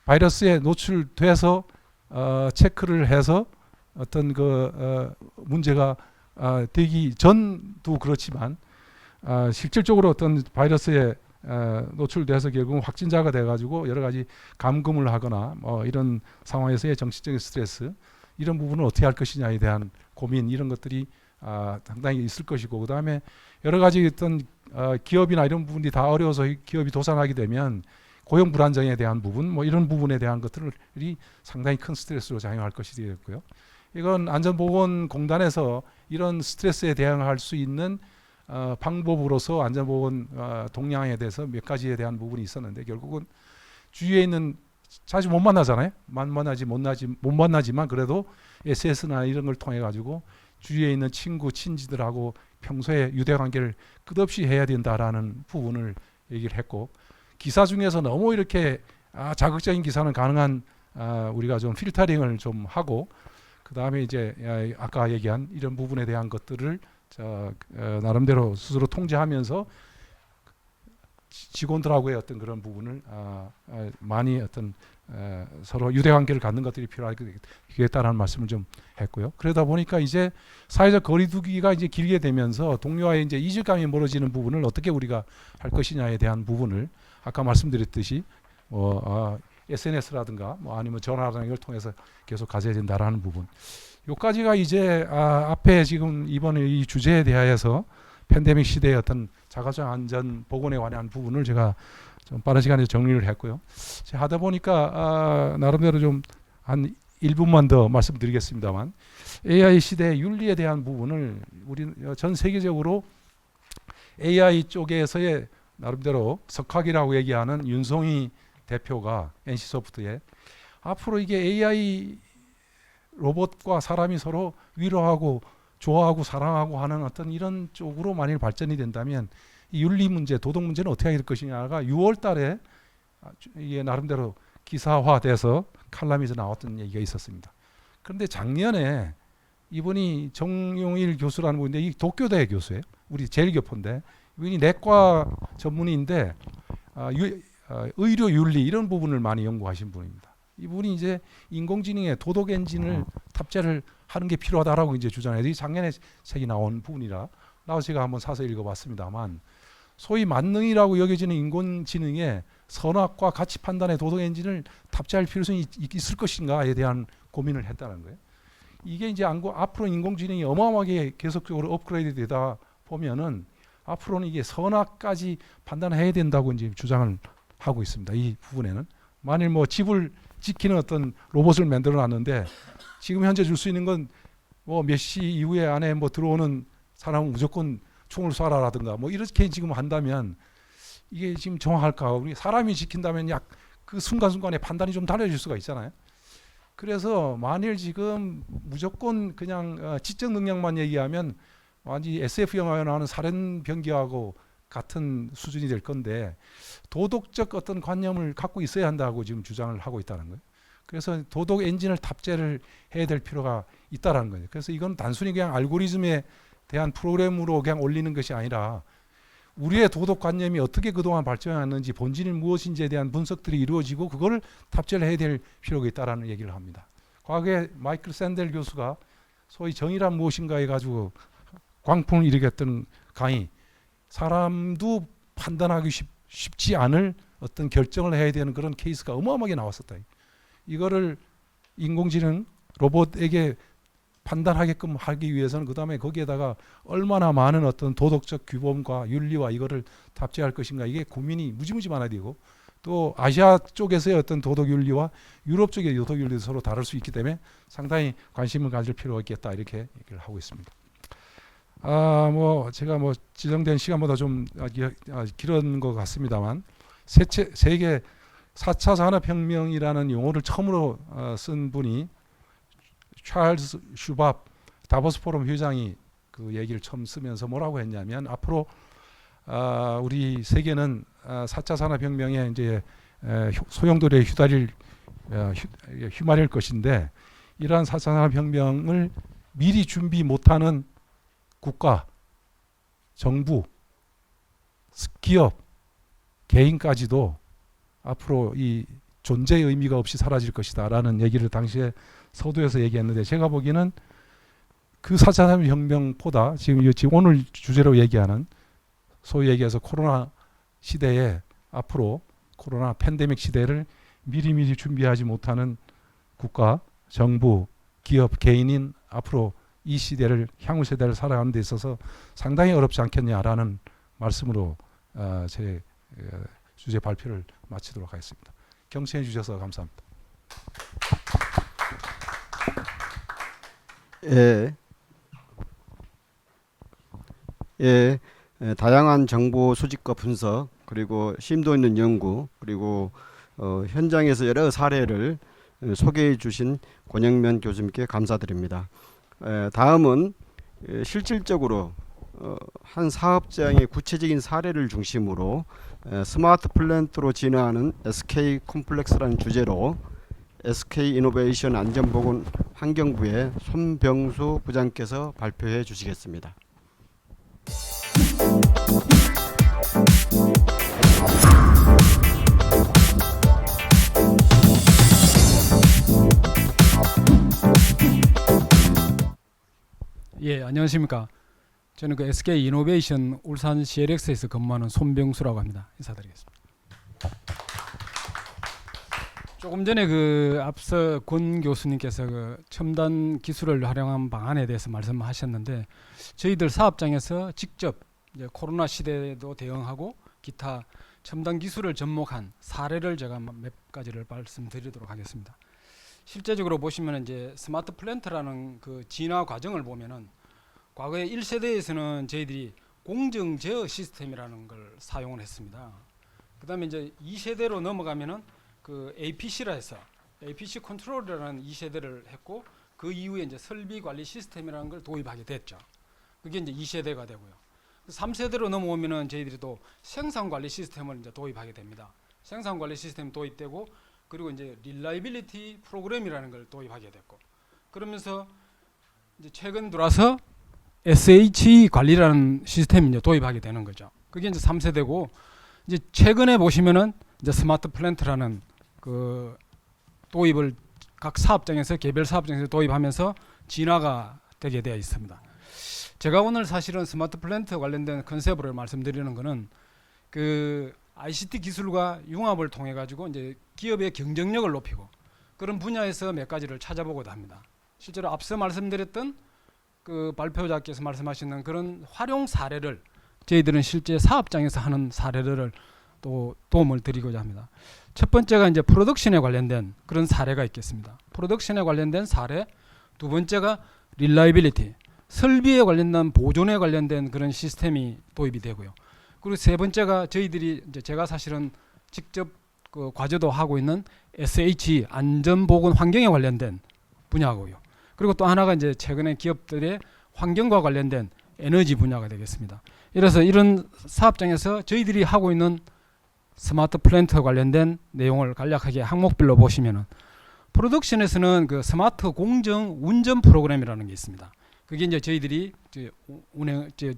바이러스에 노출돼서 체크를 해서 어떤 문제가 되기 전도 그렇지만 실질적으로 어떤 바이러스에 노출돼서 결국은 확진자가 돼가지고 여러 가지 감금을 하거나 뭐 이런 상황에서의 정신적인 스트레스 이런 부분을 어떻게 할 것이냐에 대한 고민 이런 것들이 상당히 있을 것이고 그 다음에 여러 가지 어떤 기업이나 이런 부분이 다 어려워서 기업이 도산하게 되면 고용 불안정에 대한 부분 뭐 이런 부분에 대한 것들이 상당히 큰 스트레스로 작용할 것이 되겠고요. 이건 안전보건공단에서 이런 스트레스에 대응할 수 있는 방법으로서 안전보건 동향에 대해서 몇 가지에 대한 부분이 있었는데 결국은 주위에 있는 자주 못 만나잖아요. 못 만나지만 그래도 SS나 이런 걸 통해 가지고 주위에 있는 친구, 친지들하고 평소에 유대 관계를 끝없이 해야 된다라는 부분을 얘기를 했고, 기사 중에서 너무 이렇게 자극적인 기사는 가능한 우리가 좀 필터링을 좀 하고, 그 다음에 이제 아까 얘기한 이런 부분에 대한 것들을 나름대로 스스로 통제하면서 직원들하고의 어떤 그런 부분을 많이 어떤 서로 유대 관계를 갖는 것들이 필요하겠다라는 말씀을 좀 했고요. 그러다 보니까 이제 사회적 거리두기가 이제 길게 되면서 동료와의 이제 이질감이 멀어지는 부분을 어떻게 우리가 할 것이냐에 대한 부분을 아까 말씀드렸듯이 SNS라든가 아니면 전화라든가 이걸 통해서 계속 가져야 된다라는 부분. 요까지가 이제 앞에 지금 이번에 이 주제에 대하여서 팬데믹 시대의 어떤 자가정 안전 보건에 관한 부분을 제가 좀 빠른 시간에 정리를 했고요. 하다 보니까 나름대로 좀 한 1분만 더 말씀드리겠습니다만, AI 시대의 윤리에 대한 부분을 우리 전 세계적으로 AI 쪽에서의 나름대로 석학이라고 얘기하는 윤송희 대표가 NC소프트에 앞으로 이게 AI 로봇과 사람이 서로 위로하고 좋아하고 사랑하고 하는 어떤 이런 쪽으로 만일 발전이 된다면 이 윤리 문제, 도덕 문제는 어떻게 될 것이냐가 6월 달에 이게 나름대로 기사화돼서 칼럼에서 나왔던 얘기가 있었습니다. 그런데 작년에 이분이 정용일 교수라는 분인데 이 도쿄대 교수예요. 우리 제일교포인데 이분이 내과 전문의인데 의료 윤리 이런 부분을 많이 연구하신 분입니다. 이분이 이제 인공지능의 도덕 엔진을 탑재를 하는 게 필요하다라고 이제 주장해서 이 작년에 책이 나온 부분이라 나와서 제가 한번 사서 읽어봤습니다만, 소위 만능이라고 여겨지는 인공지능의 선악과 가치 판단의 도덕 엔진을 탑재할 필요성이 있을 것인가에 대한 고민을 했다는 거예요. 이게 이제 앞으로 인공지능이 어마어마하게 계속적으로 업그레이드 되다 보면은 앞으로는 이게 선악까지 판단해야 된다고 이제 주장을 하고 있습니다. 이 부분에는 만일 뭐 집을 지키는 어떤 로봇을 만들어 놨는데 지금 현재 줄 수 있는 건 뭐 몇 시 이후에 안에 뭐 들어오는 사람은 무조건 총을 쏴라라든가 뭐 이렇게 지금 한다면 이게 지금 정확할까? 우리 사람이 지킨다면 약 그 순간순간에 판단이 좀 달라질 수가 있잖아요. 그래서 만일 지금 무조건 그냥 지적 능력만 얘기하면 완전히 SF 영화에 나오는 살인 병기하고 같은 수준이 될 건데 도덕적 어떤 관념을 갖고 있어야 한다고 지금 주장을 하고 있다는 거예요. 그래서 도덕 엔진을 탑재를 해야 될 필요가 있다라는 거예요. 그래서 이건 단순히 그냥 알고리즘에 대한 프로그램으로 그냥 올리는 것이 아니라 우리의 도덕 관념이 어떻게 그동안 발전했는지 본질이 무엇인지에 대한 분석들이 이루어지고 그거를 탑재를 해야 될 필요가 있다라는 얘기를 합니다. 과거에 마이클 샌델 교수가 소위 정의란 무엇인가 해가지고 광풍을 일으켰던 강의, 사람도 판단하기 쉽지 않을 어떤 결정을 해야 되는 그런 케이스가 어마어마하게 나왔었다. 이거를 인공지능 로봇에게 판단하게끔 하기 위해서는 그 다음에 거기에다가 얼마나 많은 어떤 도덕적 규범과 윤리와 이거를 탑재할 것인가, 이게 고민이 무지무지 많아야 되고, 또 아시아 쪽에서의 어떤 도덕 윤리와 유럽 쪽의 도덕 윤리도 서로 다를 수 있기 때문에 상당히 관심을 가질 필요가 있겠다, 이렇게 얘기를 하고 있습니다. 뭐 제가 뭐 지정된 시간보다 좀 길은 것 같습니다만, 세계 4차 산업혁명이라는 용어를 처음으로 쓴 분이 찰스 슈밥 다보스 포럼 회장이 그 얘기를 처음 쓰면서 뭐라고 했냐면, 앞으로 우리 세계는 4차 산업혁명에 이제 소용돌이에 휘말릴 것인데, 이러한 4차 산업혁명을 미리 준비 못하는 국가, 정부, 기업, 개인까지도 앞으로 이 존재의 의미가 없이 사라질 것이다 라는 얘기를 당시에 서두에서 얘기했는데, 제가 보기에는 그 4차 산업혁명보다 지금 오늘 주제로 얘기하는 소위 얘기해서 코로나 시대에, 앞으로 코로나 팬데믹 시대를 미리미리 준비하지 못하는 국가, 정부, 기업, 개인인 앞으로 이 시대를, 향후 세대를 살아가는 데 있어서 상당히 어렵지 않겠냐라는 말씀으로 제 주제 발표를 마치도록 하겠습니다. 경청해 주셔서 감사합니다. 다양한 정보 수집과 분석, 그리고 심도 있는 연구, 그리고 현장에서 여러 사례를 소개해 주신 권영면 교수님께 감사드립니다. 다음은 실질적으로 한 사업장의 구체적인 사례를 중심으로 스마트 플랜트로 진화하는 SK 콤플렉스라는 주제로 SK 이노베이션 안전보건 환경부의 손병수 부장께서 발표해 주시겠습니다. 예, 안녕하십니까. 저는 그 SK 이노베이션 울산 CLX에서 근무하는 손병수라고 합니다. 인사드리겠습니다. 조금 전에 그 앞서 권 교수님께서 그 첨단 기술을 활용한 방안에 대해서 말씀하셨는데, 저희들 사업장에서 직접 이제 코로나 시대에도 대응하고 기타 첨단 기술을 접목한 사례를 제가 몇 가지를 말씀드리도록 하겠습니다. 실제적으로 보시면 이제 스마트 플랜트라는 그 진화 과정을 보면은, 과거에 1세대에서는 저희들이 공정 제어 시스템이라는 걸 사용을 했습니다. 그다음에 이제 2세대로 넘어가면은 그 APC라 해서 APC 컨트롤이라는 2세대를 했고, 그 이후에 이제 설비 관리 시스템이라는 걸 도입하게 됐죠. 그게 이제 2세대가 되고요. 3세대로 넘어오면은 저희들이 또 생산 관리 시스템을 이제 도입하게 됩니다. 생산 관리 시스템 도입되고, 그리고 이제 릴라이빌리티 프로그램이라는 걸 도입하게 됐고, 그러면서 이제 최근 들어와서 SH 관리라는 시스템이 이제 도입하게 되는 거죠. 그게 이제 3세대고, 이제 최근에 보시면은 이제 스마트 플랜트라는 그 도입을 각 사업장에서 개별 사업장에서 도입하면서 진화가 되게 되어 있습니다. 제가 오늘 사실은 스마트 플랜트 관련된 컨셉으로 말씀드리는 거는 그 ICT 기술과 융합을 통해 가지고 이제 기업의 경쟁력을 높이고 그런 분야에서 몇 가지를 찾아보고도 합니다. 실제로 앞서 말씀드렸던 그 발표자께서 말씀하시는 그런 활용 사례를 저희들은 실제 사업장에서 하는 사례를 또 도움을 드리고자 합니다. 첫 번째가 이제 프로덕션에 관련된 그런 사례가 있겠습니다. 프로덕션에 관련된 사례. 두 번째가 릴라이빌리티, 설비에 관련된 보존에 관련된 그런 시스템이 도입이 되고요. 그리고 세 번째가 저희들이 이제 제가 사실은 직접 그 과제도 하고 있는 SH 안전보건 환경에 관련된 분야고요. 그리고 또 하나가 이제 최근에 기업들의 환경과 관련된 에너지 분야가 되겠습니다. 이래서 이런 사업장에서 저희들이 하고 있는 스마트 플랜트 관련된 내용을 간략하게 항목별로 보시면은, 프로덕션에서는 그 스마트 공정 운전 프로그램이라는 게 있습니다. 그게 이제 저희들이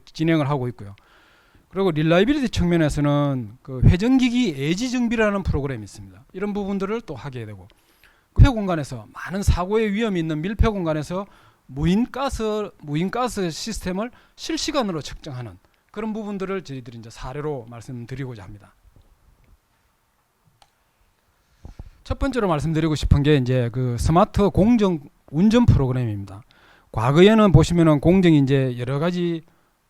진행을 하고 있고요. 그리고 릴라이빌리티 측면에서는 그 회전기기 예지 정비라는 프로그램이 있습니다. 이런 부분들을 또 하게 되고, 밀폐 공간에서 많은 사고의 위험이 있는 밀폐 공간에서 무인가스 시스템을 실시간으로 측정하는 그런 부분들을 저희들이 이제 사례로 말씀드리고자 합니다. 첫 번째로 말씀드리고 싶은 게 이제 그 스마트 공정 운전 프로그램입니다. 과거에는 보시면은 공정이 이제 여러 가지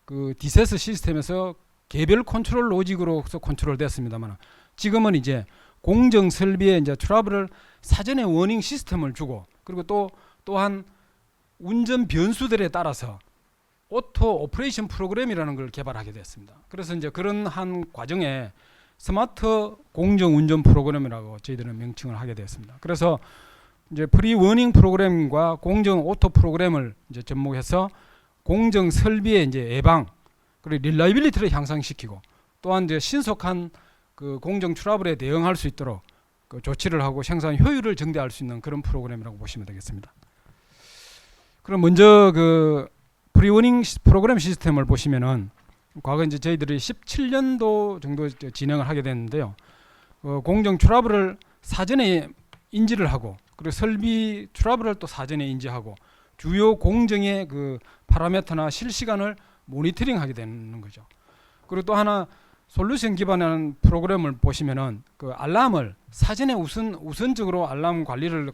그 디세스 시스템에서 개별 컨트롤 로직으로서 컨트롤 됐습니다만, 지금은 이제 공정 설비에 이제 트러블을 사전에 워닝 시스템을 주고, 그리고 또한 운전 변수들에 따라서 오토 오퍼레이션 프로그램이라는 걸 개발하게 됐습니다. 그래서 이제 그런 한 과정에 스마트 공정 운전 프로그램이라고 저희들은 명칭을 하게 됐습니다. 그래서 이제 프리 워닝 프로그램과 공정 오토 프로그램을 이제 접목해서 공정 설비의 이제 예방, 그리고 릴라이빌리티를 향상시키고, 또한 이제 신속한 그 공정 트러블에 대응할 수 있도록 그 조치를 하고 생산 효율을 증대할 수 있는 그런 프로그램이라고 보시면 되겠습니다. 그럼 먼저 그 프리워닝 프로그램 시스템을 보시면은, 과거 이제 저희들이 17년도 정도 진행을 하게 됐는데요. 공정 트러블을 사전에 인지를 하고, 그리고 설비 트러블을 또 사전에 인지하고, 주요 공정의 그 파라미터나 실시간을 모니터링하게 되는 거죠. 그리고 또 하나 솔루션 기반한 프로그램을 보시면은 그 알람을 사전에 우선적으로 알람 관리를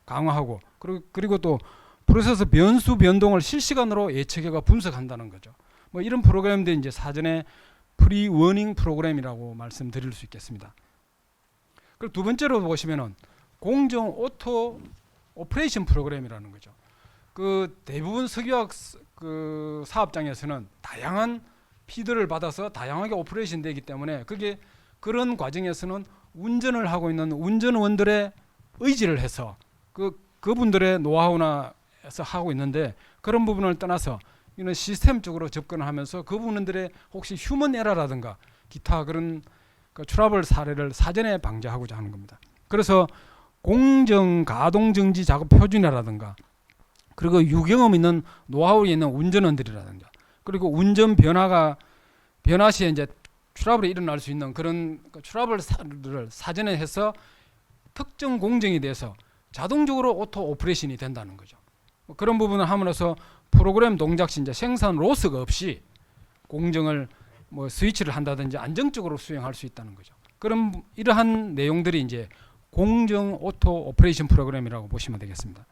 강화하고, 그리고 또 프로세서 변수 변동을 실시간으로 예측해가 분석한다는 거죠. 뭐 이런 프로그램들이 이제 사전에 프리 워닝 프로그램이라고 말씀드릴 수 있겠습니다. 그리고 두 번째로 보시면은 공정 오토 오퍼레이션 프로그램이라는 거죠. 그 대부분 석유화학 그 사업장에서는 다양한 피드를 받아서 다양하게 오퍼레이션 되기 때문에, 그게 그런 과정에서는 운전을 하고 있는 운전원들의 의지를 해서 그분들의 노하우나 해서 하고 있는데, 그런 부분을 떠나서 이런 시스템적으로 접근을 하면서 그 부분들의 혹시 휴먼 에러라든가 기타 그런 그 트러블 사례를 사전에 방지하고자 하는 겁니다. 그래서 공정 가동 정지 작업 표준이라든가 그리고 유경험 있는 노하우 있는 운전원들이라든가 그리고 운전 변화 시에 이제 트러블이 일어날 수 있는 그런 트러블을 사전에 해서 특정 공정에 대해서 자동적으로 오토 오퍼레이션이 된다는 거죠. 그런 부분을 함으로써 프로그램 동작 시 이제 생산 로스가 없이 공정을 뭐 스위치를 한다든지 안정적으로 수행할 수 있다는 거죠. 그런 이러한 내용들이 이제 공정 오토 오퍼레이션 프로그램이라고 보시면 되겠습니다.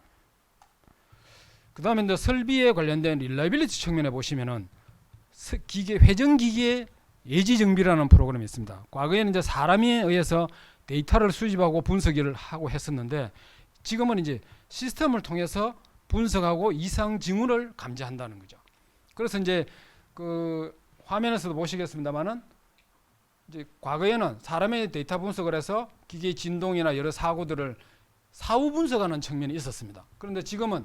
그다음에 이제 설비에 관련된 릴라이빌리티 측면에 보시면은 기계 회전 기기의 예지 정비라는 프로그램이 있습니다. 과거에는 이제 사람에 의해서 데이터를 수집하고 분석을 하고 했었는데 지금은 이제 시스템을 통해서 분석하고 이상 징후를 감지한다는 거죠. 그래서 이제 그 화면에서도 보시겠습니다만은 이제 과거에는 사람의 데이터 분석을 해서 기계의 진동이나 여러 사고들을 사후 분석하는 측면이 있었습니다. 그런데 지금은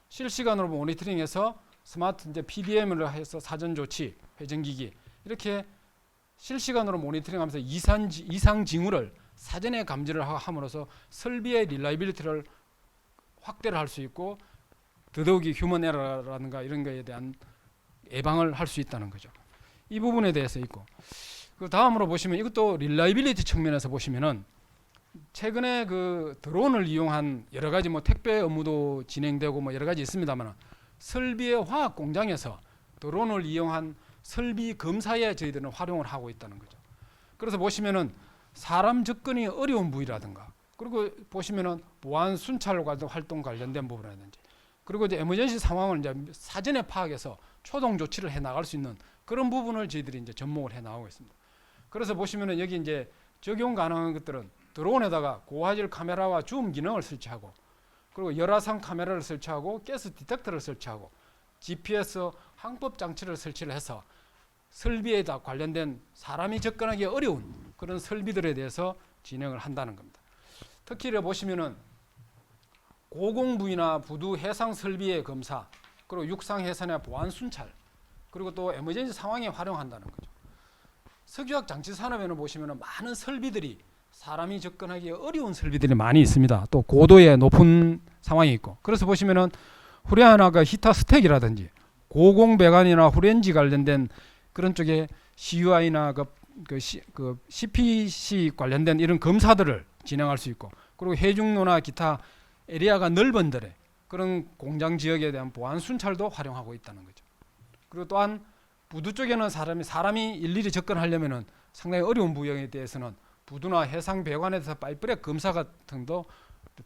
실시간으로 모니터링해서 스마트 이제 PDM을 해서 사전 조치, 회전기기 이렇게 실시간으로 모니터링하면서 이상 징후를 사전에 감지를 함으로써 설비의 릴라이빌리티를 확대를 할 수 있고 더더욱이 휴먼 에러라든가 이런 거에 대한 예방을 할 수 있다는 거죠. 이 부분에 대해서 있고 그 다음으로 보시면 이것도 릴라이빌리티 측면에서 보시면은 최근에 그 드론을 이용한 여러 가지 뭐 택배 업무도 진행되고 뭐 여러 가지 있습니다만 설비의 화학 공장에서 드론을 이용한 설비 검사에 저희들은 활용을 하고 있다는 거죠. 그래서 보시면은 사람 접근이 어려운 부위라든가 그리고 보시면은 보안 순찰 활동 관련된 부분이라든지 그리고 이제 에머전시 상황을 이제 사전에 파악해서 초동 조치를 해 나갈 수 있는 그런 부분을 저희들이 이제 접목을 해 나가고 있습니다. 그래서 보시면은 여기 이제 적용 가능한 것들은 드론에다가 고화질 카메라와 줌 기능을 설치하고 그리고 열화상 카메라를 설치하고 가스 디텍터를 설치하고 GPS 항법 장치를 설치를 해서 설비에 다 관련된 사람이 접근하기 어려운 그런 설비들에 대해서 진행을 한다는 겁니다. 특히 보시면은 고공부위나 부두 해상 설비의 검사 그리고 육상 해상의 보안 순찰 그리고 또 에머전시 상황에 활용한다는 거죠. 석유화학 장치 산업에는 보시면은 많은 설비들이 사람이 접근하기 어려운 설비들이 많이 있습니다. 또 고도의 높은 상황이 있고 그래서 보시면은 후레아나가 히터 스택이라든지 고공 배관이나 후렌지 관련된 그런 쪽에 CUI나 그 CPC 관련된 이런 검사들을 진행할 수 있고 그리고 해중로나 기타 에리아가 넓은 데에 그런 공장 지역에 대한 보안 순찰도 활용하고 있다는 거죠. 그리고 또한 부두 쪽에는 사람이 일일이 접근하려면은 상당히 어려운 부위에 대해서는 부두나 해상 배관에서 파이프렉 검사 같은 도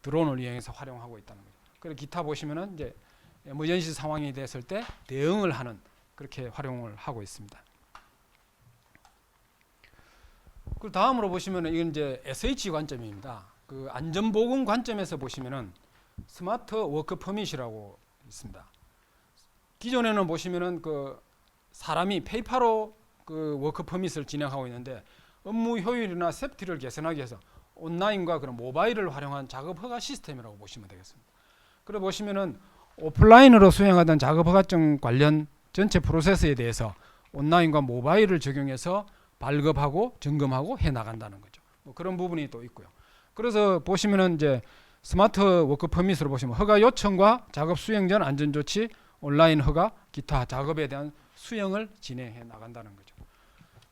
드론을 이용해서 활용하고 있다는 거죠. 그리고 기타 보시면은 이제 에머전시 상황이 됐을 때 대응을 하는 그렇게 활용을 하고 있습니다. 그 다음으로 보시면은 이건 이제 SH 관점입니다. 그 안전보건 관점에서 보시면은 스마트 워크 퍼밋이라고 있습니다. 기존에는 보시면은 그 사람이 페이퍼로 그 워크 퍼밋을 진행하고 있는데 업무 효율이나 세프티를 개선하기 위해서 온라인과 그런 모바일을 활용한 작업 허가 시스템이라고 보시면 되겠습니다. 그래 보시면은 오프라인으로 수행하던 작업 허가증 관련 전체 프로세스에 대해서 온라인과 모바일을 적용해서 발급하고 점검하고 해 나간다는 거죠. 뭐 그런 부분이 또 있고요. 그래서 보시면은 이제 스마트 워크 퍼밋으로 보시면 허가 요청과 작업 수행 전 안전 조치, 온라인 허가, 기타 작업에 대한 수행을 진행해 나간다는 거죠.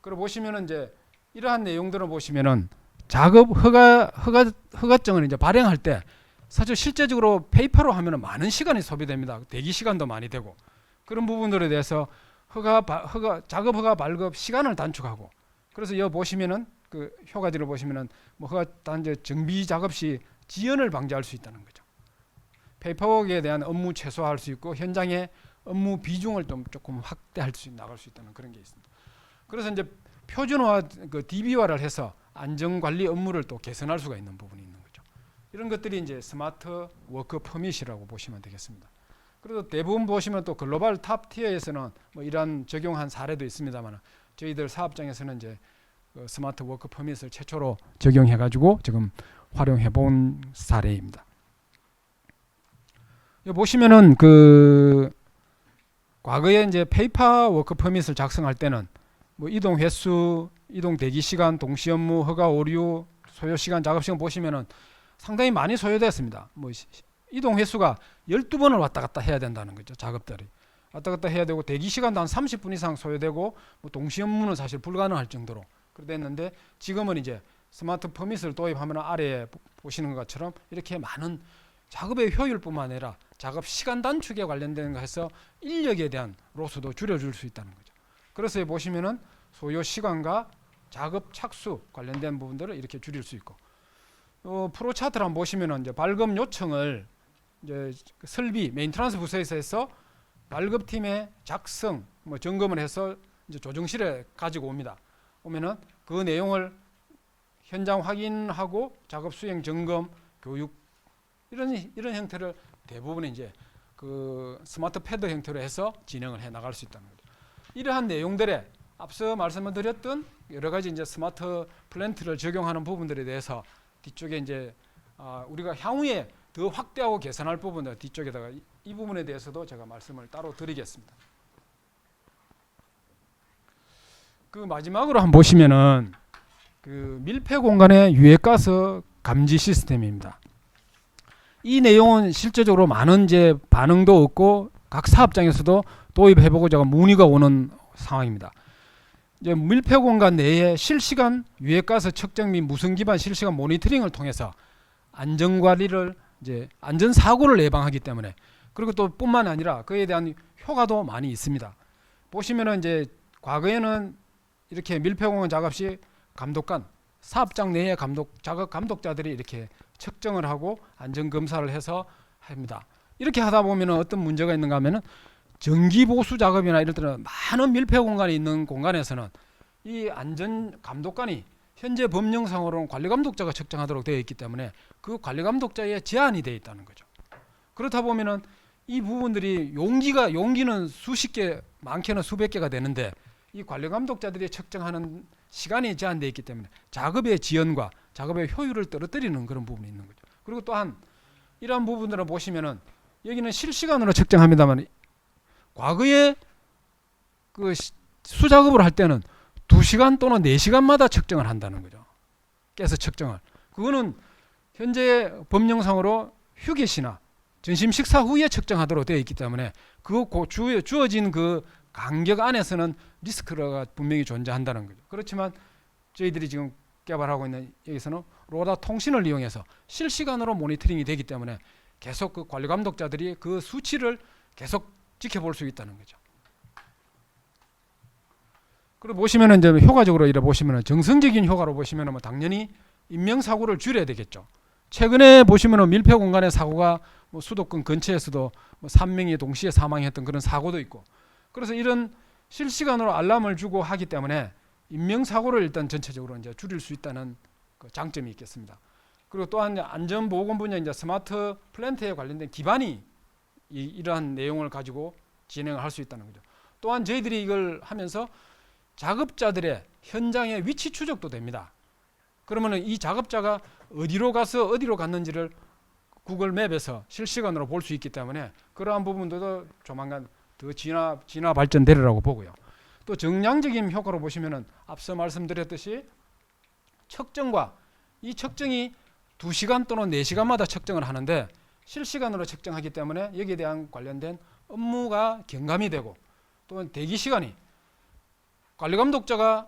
그리고 보시면은 이제 이러한 내용들을 보시면은 작업 허가증을 이제 발행할 때 사실 실제적으로 페이퍼로 하면은 많은 시간이 소비됩니다. 대기 시간도 많이 되고 그런 부분들에 대해서 작업 허가 발급 시간을 단축하고 그래서 여기 보시면은 그 효과들을 보시면은 뭐 허가 단지 정비 작업 시 지연을 방지할 수 있다는 거죠. 페이퍼워크에 대한 업무 최소화할 수 있고 현장의 업무 비중을 좀 조금 확대할 수 나갈 수 있다는 그런 게 있습니다. 그래서 이제 표준화 그 DB화를 해서 안전 관리 업무를 또 개선할 수가 있는 부분이 있는 거죠. 이런 것들이 이제 스마트 워크 퍼밋이라고 보시면 되겠습니다. 그래서 대부분 보시면 또 글로벌 탑 티어에서는 뭐 이러한 적용한 사례도 있습니다만 저희들 사업장에서는 이제 그 스마트 워크 퍼밋을 최초로 적용해 가지고 지금 활용해 본 사례입니다. 여기 보시면은 그 과거에 이제 페이퍼 워크 퍼밋을 작성할 때는 뭐 이동 횟수, 이동 대기 시간, 동시 업무, 허가 오류, 소요 시간, 작업 시간 보시면은 상당히 많이 소요됐습니다. 뭐 이동 횟수가 12번을 왔다 갔다 해야 된다는 거죠. 작업들이 왔다 갔다 해야 되고 대기 시간도 한 30분 이상 소요되고 뭐 동시 업무는 사실 불가능할 정도로 그랬는데 지금은 이제 스마트 퍼밋을 도입하면 아래에 보시는 것처럼 이렇게 많은 작업의 효율뿐만 아니라 작업 시간 단축에 관련된 거 해서 인력에 대한 로스도 줄여줄 수 있다는 거죠. 그래서 보시면은 소요 시간과 작업 착수 관련된 부분들을 이렇게 줄일 수 있고 프로 차트를 한번 보시면은 이제 발급 요청을 이제 설비 메인트런스 부서에서 해서 발급팀의 작성 뭐 점검을 해서 이제 조정실에 가지고 옵니다. 오면은 그 내용을 현장 확인하고 작업 수행 점검 교육 이런 형태를 대부분 이제 그 스마트 패드 형태로 해서 진행을 해 나갈 수 있다는 거죠. 이러한 내용들에 앞서 말씀을 드렸던 여러 가지 이제 스마트 플랜트를 적용하는 부분들에 대해서 뒤쪽에 이제 우리가 향후에 더 확대하고 개선할 부분들 뒤쪽에다가 이 부분에 대해서도 제가 말씀을 따로 드리겠습니다. 그 마지막으로 한번 보시면은 그 밀폐 공간의 유해가스 감지 시스템입니다. 이 내용은 실제적으로 많은 이제 반응도 없고 각 사업장에서도 도입해보고 제가 문의가 오는 상황입니다. 이제 밀폐 공간 내에 실시간 유해가스 측정 및 무선 기반 실시간 모니터링을 통해서 안전 관리를 이제 안전 사고를 예방하기 때문에 그리고 또 뿐만 아니라 그에 대한 효과도 많이 있습니다. 보시면은 이제 과거에는 이렇게 밀폐 공간 작업 시 감독관 사업장 내의 작업 감독자들이 이렇게 측정을 하고 안전 검사를 해서 합니다. 이렇게 하다 보면 어떤 문제가 있는가 하면은 전기 보수 작업이나 이럴 때는 많은 밀폐 공간이 있는 공간에서는 이 안전 감독관이 현재 법령상으로는 관리 감독자가 측정하도록 되어 있기 때문에 그 관리 감독자의 제한이 되어 있다는 거죠. 그렇다 보면은 이 부분들이 용기는 수십 개, 많게는 수백 개가 되는데 이 관리 감독자들이 측정하는 시간이 제한되어 있기 때문에 작업의 지연과 작업의 효율을 떨어뜨리는 그런 부분이 있는 거죠. 그리고 또한 이러한 부분들을 보시면은 여기는 실시간으로 측정합니다만 과거에 그 수작업을 할 때는 2시간 또는 4시간마다 측정을 한다는 거죠. 깨서 측정을. 그거는 현재 법령상으로 휴게 시나 점심 식사 후에 측정하도록 되어 있기 때문에 그 주어진 그 간격 안에서는 리스크가 분명히 존재한다는 거죠. 그렇지만 저희들이 지금 개발하고 있는 여기서는 로다 통신을 이용해서 실시간으로 모니터링이 되기 때문에 계속 그 관리 감독자들이 그 수치를 계속 지켜볼 수 있다는 거죠. 그리고 보시면은 이제 효과적으로 이래 보시면은 정성적인 효과로 보시면은 뭐 당연히 인명 사고를 줄여야 되겠죠. 최근에 보시면은 밀폐 공간의 사고가 뭐 수도권 근처에서도 뭐 3명이 동시에 사망했던 그런 사고도 있고. 그래서 이런 실시간으로 알람을 주고 하기 때문에 인명 사고를 일단 전체적으로 이제 줄일 수 있다는 그 장점이 있겠습니다. 그리고 또한 안전보건 분야 이제 스마트 플랜트에 관련된 기반이 이러한 내용을 가지고 진행을 할 수 있다는 거죠. 또한 저희들이 이걸 하면서 작업자들의 현장의 위치 추적도 됩니다. 그러면은 이 작업자가 어디로 가서 어디로 갔는지를 구글 맵에서 실시간으로 볼 수 있기 때문에 그러한 부분도 조만간 더 진화 발전되리라고 보고요. 또 정량적인 효과로 보시면은 앞서 말씀드렸듯이 측정과 이 측정이 2시간 또는 4시간마다 측정을 하는데 실시간으로 측정하기 때문에 여기에 대한 관련된 업무가 경감이 되고 또 대기 시간이 관리 감독자가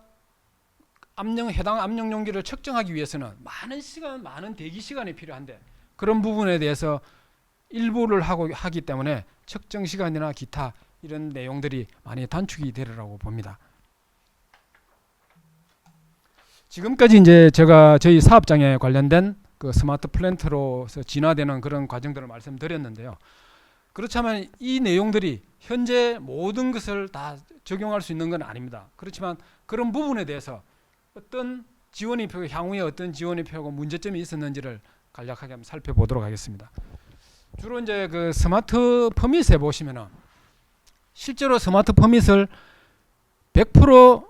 해당 압력 용기를 측정하기 위해서는 많은 대기 시간이 필요한데 그런 부분에 대해서 일부를 하기 때문에 측정 시간이나 기타 이런 내용들이 많이 단축이 되리라고 봅니다. 지금까지 이제 제가 저희 사업장에 관련된 그 스마트 플랜트로서 진화되는 그런 과정들을 말씀드렸는데요. 그렇지만 이 내용들이 현재 모든 것을 다 적용할 수 있는 건 아닙니다. 그렇지만 그런 부분에 대해서 어떤 지원이 펴고 향후에 어떤 지원이 펴고 문제점이 있었는지를 간략하게 한번 살펴보도록 하겠습니다. 주로 이제 그 스마트 퍼밋에 보시면은 실제로 스마트 퍼밋을 100%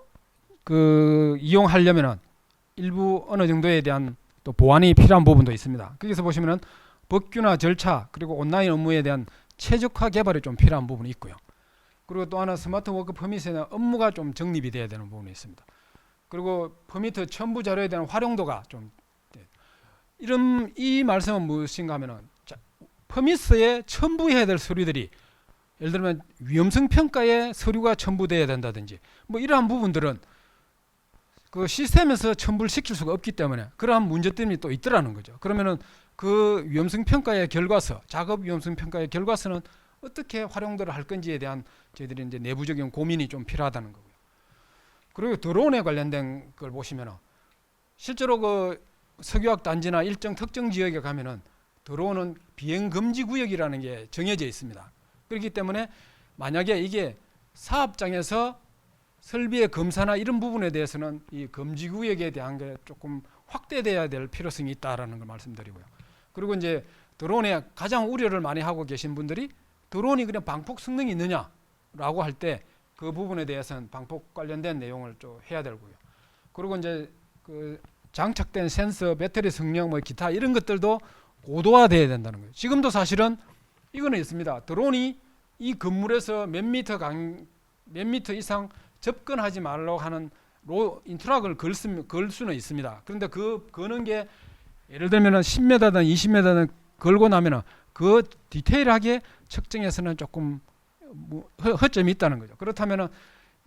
그 이용하려면은 일부 어느 정도에 대한 또 보완이 필요한 부분도 있습니다. 거기서 보시면은 법규나 절차 그리고 온라인 업무에 대한 최적화 개발이 좀 필요한 부분이 있고요. 그리고 또 하나 스마트 워크 퍼밋에는 업무가 좀 정립이 돼야 되는 부분이 있습니다. 그리고 퍼미트 첨부 자료에 대한 활용도가 좀 이런 이 말씀은 무엇인가 하면은 퍼미스에 첨부해야 될 서류들이 예를 들면 위험성 평가에 서류가 첨부돼야 된다든지 뭐 이러한 부분들은 그 시스템에서 첨부를 시킬 수가 없기 때문에 그러한 문제점이 또 있더라는 거죠. 그러면은 그 위험성 평가의 결과서, 작업 위험성 평가의 결과서는 어떻게 활용도를 할 건지에 대한 저희들이 이제 내부적인 고민이 좀 필요하다는 거고요. 그리고 드론에 관련된 걸 보시면은 실제로 그 석유학 단지나 일정 특정 지역에 가면은 드론은 비행 금지 구역이라는 게 정해져 있습니다. 그렇기 때문에 만약에 이게 사업장에서 설비의 검사나 이런 부분에 대해서는 이 금지 구역에 대한 게 조금 확대돼야 될 필요성이 있다라는 걸 말씀드리고요. 그리고 이제 드론에 가장 우려를 많이 하고 계신 분들이 드론이 그냥 방폭 성능이 있느냐라고 할 때 그 부분에 대해서는 방폭 관련된 내용을 좀 해야 되고요. 그리고 이제 그 장착된 센서, 배터리 성능, 뭐 기타 이런 것들도 고도화돼야 된다는 거예요. 지금도 사실은 이거는 있습니다. 드론이 이 건물에서 몇 미터 이상 접근하지 말라고 하는 인트락을 걸 수는 있습니다. 그런데 그 거는 게 예를 들면 10m든 20m든 걸고 나면은 그 디테일하게 측정해서는 조금 허점이 있다는 거죠. 그렇다면은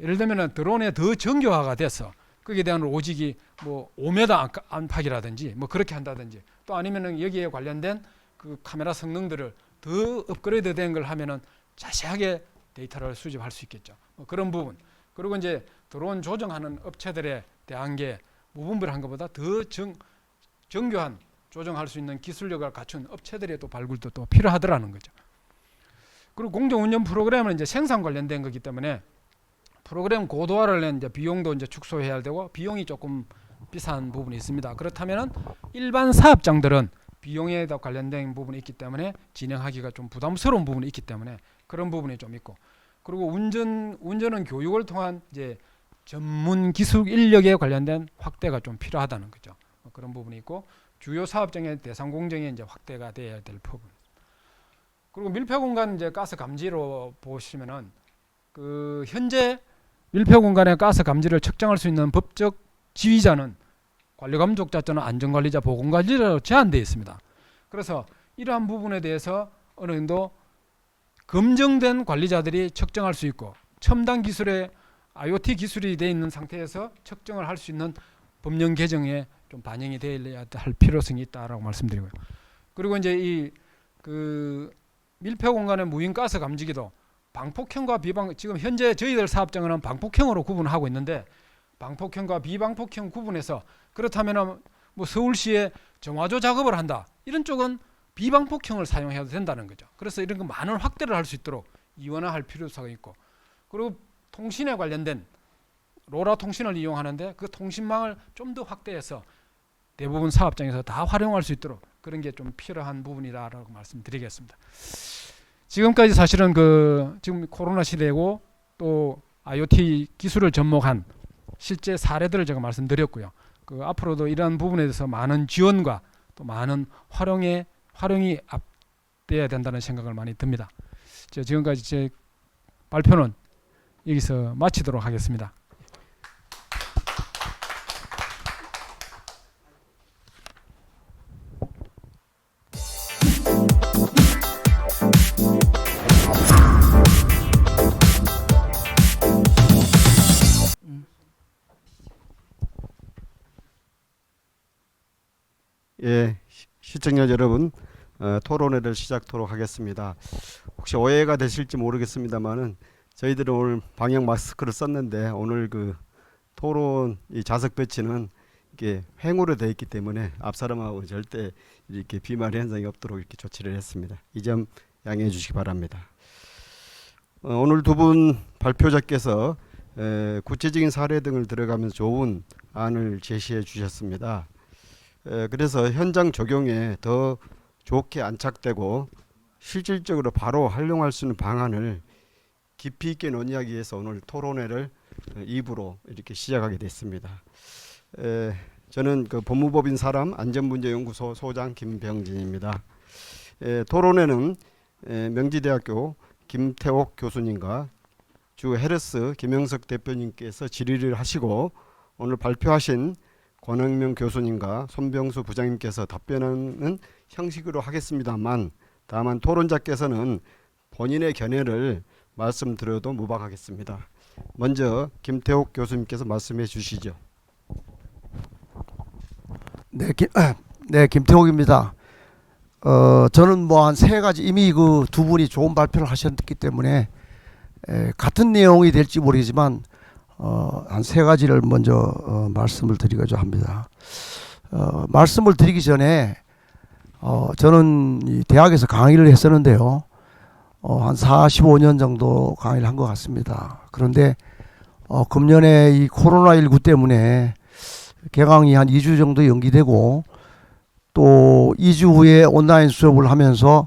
예를 들면 드론에 더 정교화가 돼서 거기에 대한 로직이 뭐 5m 안팎이라든지 뭐 그렇게 한다든지 또 아니면은 여기에 관련된 그 카메라 성능들을 더 업그레이드된 걸 하면은 자세하게 데이터를 수집할 수 있겠죠. 뭐 그런 부분. 그리고 이제 드론 조정하는 업체들에 대한 게 무분별한 것보다 더 정교한 조정할 수 있는 기술력을 갖춘 업체들의 또 발굴도 또 필요하더라는 거죠. 그리고 공정운영 프로그램은 이제 생산 관련된 거기 때문에 프로그램 고도화를 낸 이제 비용도 이제 축소해야 되고 비용이 조금 비싼 부분이 있습니다. 그렇다면은 일반 사업장들은 비용에 관련된 부분이 있기 때문에 진행하기가 좀 부담스러운 부분이 있기 때문에 그런 부분이 좀 있고 그리고 운전은 교육을 통한 이제 전문 기술 인력에 관련된 확대가 좀 필요하다는 거죠. 그런 부분이 있고 주요 사업장의 대상 공정이 이제 확대가 돼야 될 부분. 그리고 밀폐 공간 이제 가스 감지로 보시면은 그 현재 밀폐 공간의 가스 감지를 측정할 수 있는 법적 지휘자는 관리감독자 또는 안전관리자, 보건관리자로 제한되어 있습니다. 그래서 이러한 부분에 대해서 어느 정도 검증된 관리자들이 측정할 수 있고 첨단 기술의 IoT 기술이 되어 있는 상태에서 측정을 할 수 있는 법령 개정에 좀 반영이 되어야 할 필요성이 있다라고 말씀드리고요. 그리고 이제 이 그 밀폐 공간의 무인 가스 감지기도 방폭형과 지금 현재 저희들 사업장은 방폭형으로 구분하고 있는데 방폭형과 비방폭형 구분해서 그렇다면 뭐 서울시에 정화조 작업을 한다 이런 쪽은 비방폭형을 사용해도 된다는 거죠. 그래서 이런 거 많은 확대를 할 수 있도록 이원화할 필요성이 있고 그리고 통신에 관련된 로라 통신을 이용하는데 그 통신망을 좀 더 확대해서 대부분 사업장에서 다 활용할 수 있도록 그런 게 좀 필요한 부분이다라고 말씀드리겠습니다. 지금까지 사실은 그 지금 코로나 시대고 또 IoT 기술을 접목한 실제 사례들을 제가 말씀드렸고요. 그 앞으로도 이러한 부분에 대해서 많은 지원과 또 많은 활용이 앞돼야 된다는 생각을 많이 듭니다. 지금까지 제 발표는 여기서 마치도록 하겠습니다. 예, 시청자 여러분, 토론회를 시작하도록 하겠습니다. 혹시 오해가 되실지 모르겠습니다만은 저희들은 오늘 방역 마스크를 썼는데 오늘 그 토론 이 좌석 배치는 이게 횡으로 되어 있기 때문에 앞 사람하고 절대 이렇게 비말 현상이 없도록 이렇게 조치를 했습니다. 이 점 양해해 주시기 바랍니다. 오늘 두 분 발표자께서 구체적인 사례 등을 들어가면서 좋은 안을 제시해 주셨습니다. 그래서 현장 적용에 더 좋게 안착되고 실질적으로 바로 활용할 수 있는 방안을 깊이 있게 논의하기 위해서 오늘 토론회를 2부로 이렇게 시작하게 됐습니다. 저는 그 법무법인 사람 안전문제연구소 소장 김병진입니다. 토론회는 명지대학교 김태옥 교수님과 주 헤르스 김영석 대표님께서 질의를 하시고 오늘 발표하신 권영명 교수님과 손병수 부장님께서 답변하는 형식으로 하겠습니다만, 다만 토론자께서는 본인의 견해를 말씀드려도 무방하겠습니다. 먼저 김태옥 교수님께서 말씀해 주시죠. 네, 김태옥입니다. 저는 뭐 한 세 가지, 이미 그 두 분이 좋은 발표를 하셨기 때문에 같은 내용이 될지 모르겠지만 한 세 가지를 먼저 말씀을 드리고자 합니다. 말씀을 드리기 전에 저는 이 대학에서 강의를 했었는데요. 한 45년 정도 강의를 한 것 같습니다. 그런데 금년에 이 코로나19 때문에 개강이 한 2주 정도 연기되고, 또 2주 후에 온라인 수업을 하면서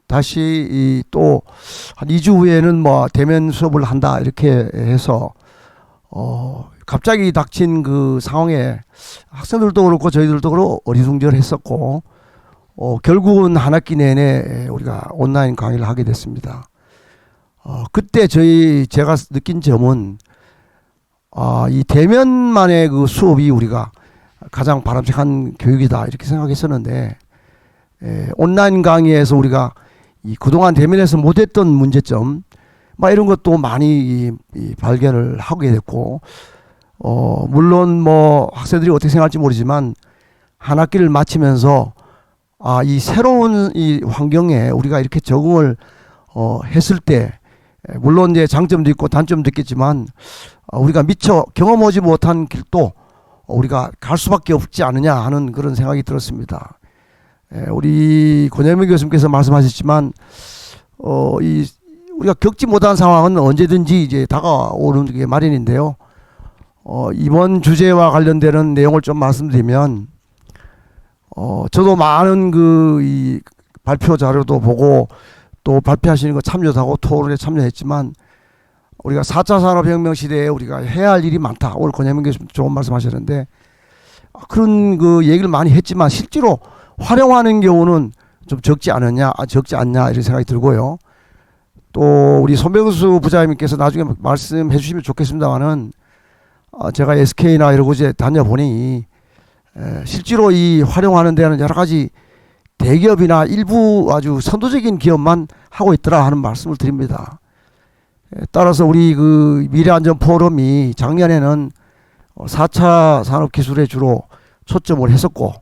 다시 또 한 2주 후에는 뭐 대면 수업을 한다 이렇게 해서 갑자기 닥친 그 상황에 학생들도 그렇고 저희들도 그렇고 어리둥절했었고, 결국은 한 학기 내내 우리가 온라인 강의를 하게 됐습니다. 그때 제가 느낀 점은 이 대면만의 그 수업이 우리가 가장 바람직한 교육이다 이렇게 생각했었는데, 온라인 강의에서 우리가 이 그동안 대면에서 못했던 문제점 이런 것도 많이 발견을 하게 됐고, 물론 뭐 학생들이 어떻게 생각할지 모르지만 한 학기를 마치면서 이 새로운 이 환경에 우리가 이렇게 적응을 했을 때, 물론 이제 장점도 있고 단점도 있겠지만 우리가 미처 경험하지 못한 길도 우리가 갈 수밖에 없지 않느냐 하는 그런 생각이 들었습니다. 우리 권영명 교수님께서 말씀하셨지만 우리가 겪지 못한 상황은 언제든지 이제 다가오는 게 마련인데요. 이번 주제와 관련되는 내용을 좀 말씀드리면, 저도 많은 이 발표 자료도 보고 또 발표하시는 거 참여도 하고 토론에 참여했지만, 우리가 4차 산업혁명 시대에 우리가 해야 할 일이 많다. 오늘 권영명 교수님 좋은 말씀하셨는데, 그런 그 얘기를 많이 했지만 실제로 활용하는 경우는 좀 적지 않냐 이런 생각이 들고요. 또 우리 손병수 부장님께서 나중에 말씀해 주시면 좋겠습니다만은, 제가 SK나 이런 곳에 다녀보니 실제로 이 활용하는 데는 여러 가지 대기업이나 일부 아주 선도적인 기업만 하고 있더라 하는 말씀을 드립니다. 따라서 우리 그 미래안전 포럼이 작년에는 4차 산업기술에 주로 초점을 했었고,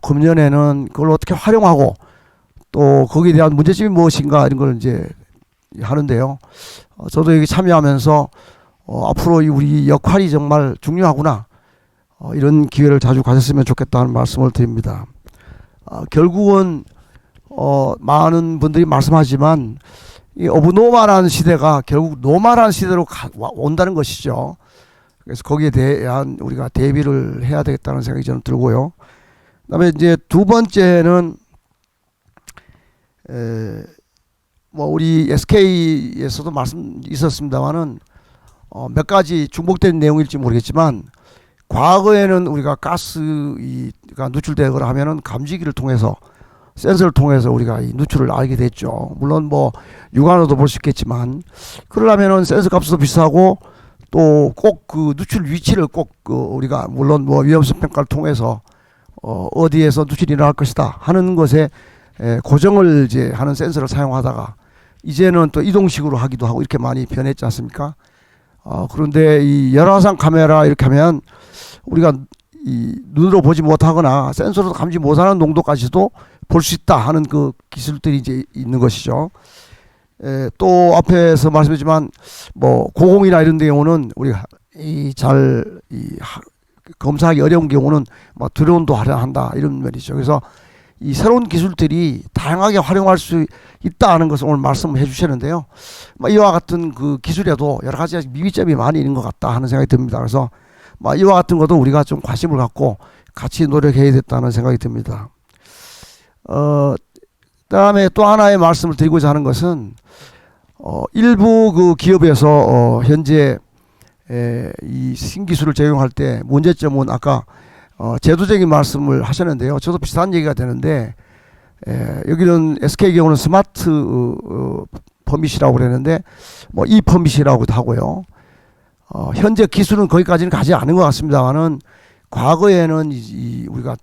금년에는 그걸 어떻게 활용하고 또 거기에 대한 문제점이 무엇인가 이런 걸 이제 하는데요. 저도 여기 참여하면서 앞으로 우리 역할이 정말 중요하구나, 이런 기회를 자주 가졌으면 좋겠다는 말씀을 드립니다. 결국은 많은 분들이 말씀하지만 이 오브노멀한 시대가 결국 노멀한 시대로 온다는 것이죠. 그래서 거기에 대한 우리가 대비를 해야 되겠다는 생각이 저는 들고요. 그다음에 이제 두 번째는 뭐 우리 SK에서도 말씀 있었습니다만은 몇 가지 중복된 내용일지 모르겠지만, 과거에는 우리가 가스가 누출되거나 하면은 감지기를 통해서, 센서를 통해서 우리가 이 누출을 알게 됐죠. 물론 뭐 육안으로도 볼 수 있겠지만, 그러려면은 센서 값도 비싸고 또 꼭 그 누출 위치를 꼭 우리가 물론 뭐 위험성 평가를 통해서 어디에서 누출이 일어날 것이다 하는 것에 고정을 이제 하는 센서를 사용하다가 이제는 또 이동식으로 하기도 하고 이렇게 많이 변했지 않습니까? 그런데 이 열화상 카메라 이렇게 하면 우리가 이 눈으로 보지 못하거나 센서로 감지 못하는 농도까지도 볼 수 있다 하는 그 기술들이 이제 있는 것이죠. 또 앞에서 말씀했지만 뭐 고공이나 이런 경우는 우리가 검사하기 어려운 경우는 뭐 드론도 활용한다 이런 면이죠. 그래서 이 새로운 기술들이 다양하게 활용할 수 있다 하는 것을 오늘 말씀해 주셨는데요. 이와 같은 그 기술에도 여러 가지 미비점이 많이 있는 것 같다 하는 생각이 듭니다. 그래서 이와 같은 것도 우리가 좀 관심을 갖고 같이 노력해야 됐다는 생각이 듭니다. 그다음에 또 하나의 말씀을 드리고자 하는 것은 일부 그 기업에서 현재 이 신기술을 적용할 때 문제점은 아까 제도적인 말씀을 하셨는데요. 저도 비슷한 얘기가 되는데, 여기는 SK 경우는 스마트 퍼밋이라고 그랬는데 뭐 이 퍼밋이라고도 하고요. 현재 기술은 거기까지는 가지 않은 것 같습니다만은 과거에는 우리가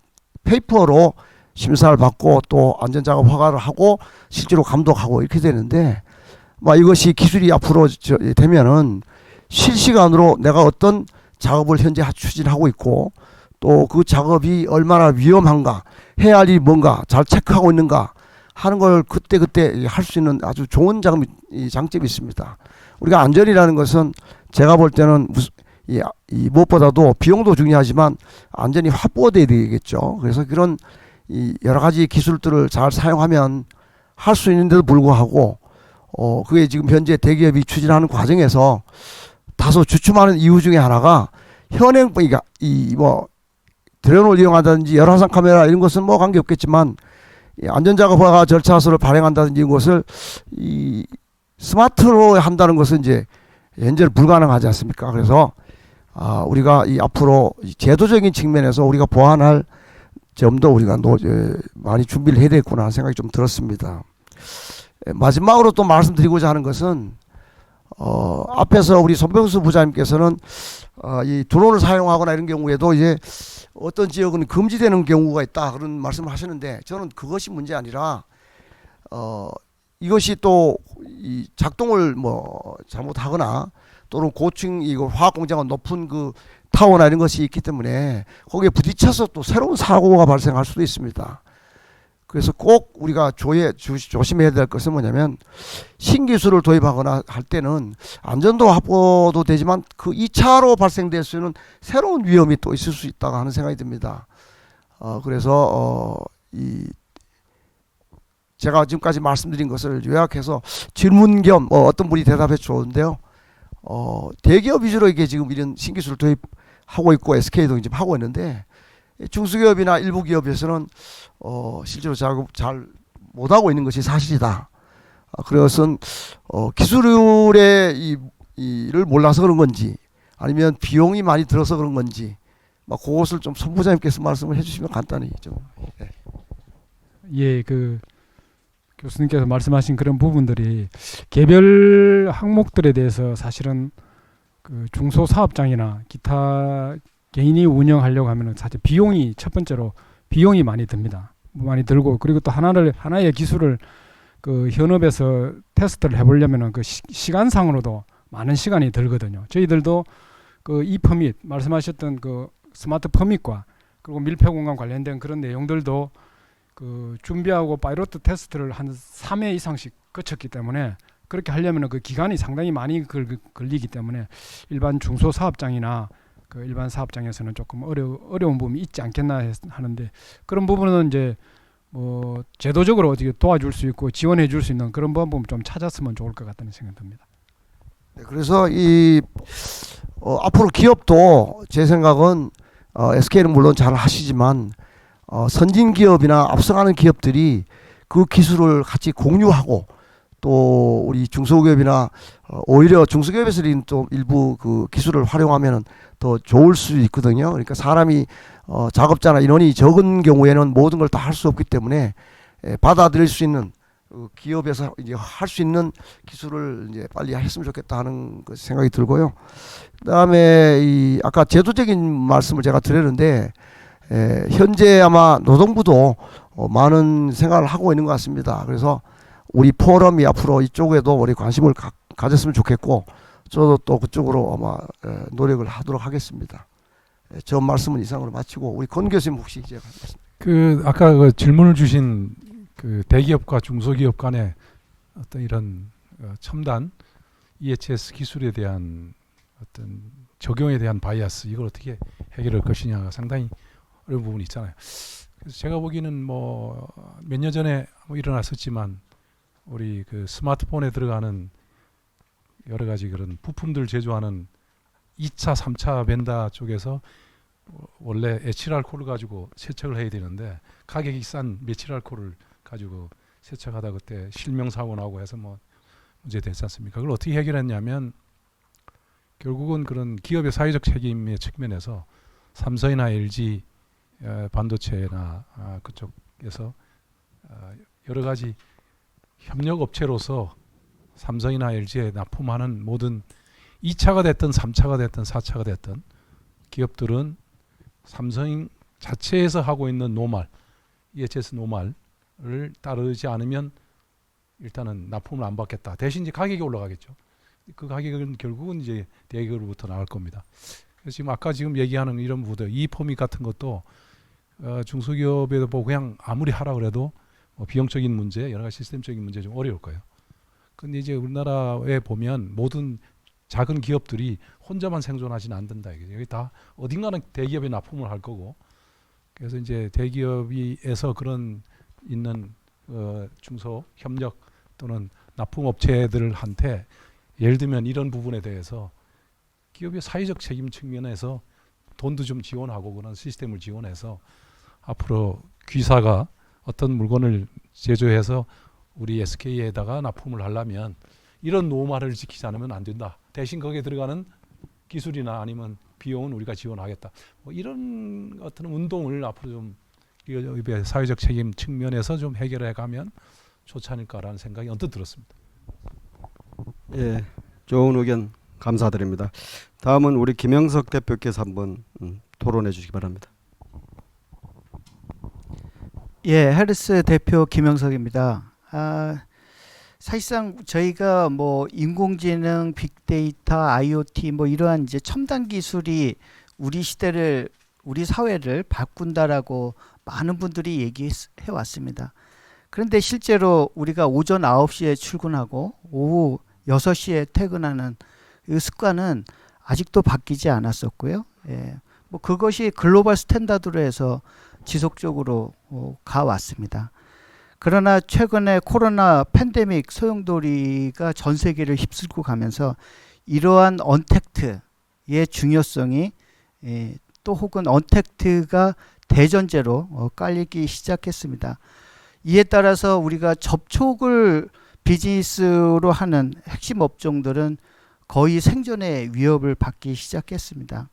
페이퍼로 심사를 받고 또 안전작업 허가를 하고 실제로 감독하고 이렇게 되는데 이것이 기술이 앞으로 되면은 실시간으로 내가 어떤 작업을 현재 추진하고 있고 또 그 작업이 얼마나 위험한가, 해야 할 일이 뭔가 잘 체크하고 있는가 하는 걸 그때그때 할 수 있는 아주 좋은 장점이 있습니다. 우리가 안전이라는 것은 제가 볼 때는 무엇보다도 비용도 중요하지만 안전이 확보돼야 되겠죠. 그래서 그런 여러 가지 기술들을 잘 사용하면 할 수 있는데도 불구하고 그게 지금 현재 대기업이 추진하는 과정에서 다소 주춤하는 이유 중에 하나가 현행 그러니까 드론을 이용한다든지 열화상 카메라 이런 것은 뭐 관계없겠지만 안전작업허가 절차서를 발행한다든지 이런 것을 스마트로 한다는 것은 이제 현재 불가능하지 않습니까? 그래서 우리가 앞으로 제도적인 측면에서 우리가 보완할 점도 우리가 많이 준비를 해야 되겠구나 하는 생각이 좀 들었습니다. 마지막으로 또 말씀드리고자 하는 것은 앞에서 우리 손병수 부장님께서는 이 드론을 사용하거나 이런 경우에도 이제 어떤 지역은 금지되는 경우가 있다 그런 말씀을 하시는데 저는 그것이 문제 아니라 이것이 또 이 작동을 잘못하거나 또는 고층 이거 화학 공장은 높은 그 타워나 이런 것이 있기 때문에 거기에 부딪혀서 또 새로운 사고가 발생할 수도 있습니다. 그래서 꼭 우리가 조심해야 될 것은 뭐냐면 신기술을 도입하거나 할 때는 안전도 확보도 되지만 그 2차로 발생될 수 있는 새로운 위험이 또 있을 수 있다고 하는 생각이 듭니다. 그래서 제가 지금까지 말씀드린 것을 요약해서 질문 겸 어떤 분이 대답해 주었는데요. 대기업 위주로 이게 지금 이런 신기술을 도입하고 있고 SK도 지금 하고 있는데 중소기업이나 일부 기업에서는 실제로 작업 잘 못하고 있는 것이 사실이다. 그것은 기술의 이를 몰라서 그런 건지 아니면 비용이 많이 들어서 그런 건지 그것을 좀 손 부장님께서 말씀을 해주시면 간단히 좀. 예, 그 교수님께서 말씀하신 그런 부분들이 개별 항목들에 대해서 사실은 그 중소사업장이나 기타 개인이 운영하려고 하면은 사실 비용이 첫 번째로 비용이 많이 듭니다. 많이 들고 그리고 또 하나의 기술을 그 현업에서 테스트를 해보려면은 그 시간상으로도 많은 시간이 들거든요. 저희들도 그 이 퍼밋 말씀하셨던 그 스마트 퍼밋과 그리고 밀폐 공간 관련된 그런 내용들도 그 준비하고 파이로트 테스트를 한 3회 이상씩 거쳤기 때문에 그렇게 하려면 그 기간이 상당히 많이 걸리기 때문에 일반 중소사업장이나 그 일반 사업장에서는 조금 어려운 부분이 있지 않겠나 하는데 그런 부분은 이제 제도적으로 어떻게 도와줄 수 있고 지원해 줄 수 있는 그런 방법 좀 찾았으면 좋을 것 같다는 생각이 듭니다. 네, 그래서 앞으로 기업도 제 생각은 SK는 물론 잘 하시지만 선진 기업이나 앞서가는 기업들이 그 기술을 같이 공유하고 또 우리 중소기업이나 오히려 중소기업에서는 또 일부 그 기술을 활용하면은 더 좋을 수 있거든요. 그러니까 사람이 작업자나 인원이 적은 경우에는 모든 걸 다 할 수 없기 때문에 받아들일 수 있는 기업에서 이제 할 수 있는 기술을 이제 빨리 했으면 좋겠다 하는 그 생각이 들고요. 그다음에 아까 제도적인 말씀을 제가 드렸는데 현재 아마 노동부도 많은 생각을 하고 있는 것 같습니다. 그래서 우리 포럼이 앞으로 이쪽에도 우리 관심을 가졌으면 좋겠고 저도 또 그쪽으로 아마 노력을 하도록 하겠습니다. 저 말씀은 이상으로 마치고 우리 권 교수님 혹시 이제 그 아까 그 질문을 주신 그 대기업과 중소기업 간의 어떤 이런 첨단 EHS 기술에 대한 어떤 적용에 대한 바이아스 이걸 어떻게 해결할 것이냐가 상당히 어려운 부분이 있잖아요. 그래서 제가 보기에는 몇 년 전에 일어났었지만 우리 그 스마트폰에 들어가는 여러 가지 그런 부품들 제조하는 2차, 3차 벤더 쪽에서 원래 에틸 알코올을 가지고 세척을 해야 되는데 가격이 싼 메틸 알코올을 가지고 세척하다 그때 실명 사고 나고 해서 문제 됐지 않습니까? 그걸 어떻게 해결했냐면 결국은 그런 기업의 사회적 책임의 측면에서 삼성이나 LG 반도체나 그쪽에서 여러 가지 협력 업체로서 삼성이나 LG에 납품하는 모든 2차가 됐든 3차가 됐든 4차가 됐든 기업들은 삼성 자체에서 하고 있는 노말, EHS 노말을 따르지 않으면 일단은 납품을 안 받겠다. 대신 이제 가격이 올라가겠죠. 그 가격은 결국은 이제 대기업으로부터 나갈 겁니다. 그래서 지금 아까 지금 얘기하는 이런 부분, 이포밋 같은 것도 중소기업에도 뭐 그냥 아무리 하라 그래도 뭐 비용적인 문제, 여러 가지 시스템적인 문제 좀 어려울 거예요. 근데 이제 우리나라에 보면 모든 작은 기업들이 혼자만 생존하지는 않는다. 여기 다 어딘가는 대기업에 납품을 할 거고, 그래서 이제 대기업에서 그런 있는 중소 협력 또는 납품 업체들한테 예를 들면 이런 부분에 대해서 기업의 사회적 책임 측면에서 돈도 좀 지원하고 그런 시스템을 지원해서 앞으로 Q사가 어떤 물건을 제조해서 우리 SK에다가 납품을 하려면 이런 노말을 지키지 않으면 안 된다. 대신 거기에 들어가는 기술이나 아니면 비용은 우리가 지원하겠다. 뭐 이런 어떤 운동을 앞으로 좀 기업의 사회적 책임 측면에서 좀 해결해 가면 좋지 않을까라는 생각이 언뜻 들었습니다. 예, 좋은 의견 감사드립니다. 다음은 우리 김영석 대표께서 한번 토론해 주시기 바랍니다. 예, 헤르스 대표 김영석입니다. 사실상 저희가 뭐 인공지능, 빅데이터, IoT 뭐 이러한 이제 첨단 기술이 우리 시대를, 우리 사회를 바꾼다라고 많은 분들이 얘기해 왔습니다. 그런데 실제로 우리가 오전 9시에 출근하고 오후 6시에 퇴근하는 이 습관은 아직도 바뀌지 않았었고요. 예, 뭐 그것이 글로벌 스탠다드로 해서 지속적으로 가왔습니다. 그러나 최근에 코로나 팬데믹 소용돌이가 전 세계를 휩쓸고 가면서 이러한 언택트의 중요성이 또 혹은 언택트가 대전제로 깔리기 시작했습니다. 이에 따라서 우리가 접촉을 비즈니스로 하는 핵심 업종들은 거의 생존의 위협을 받기 시작했습니다.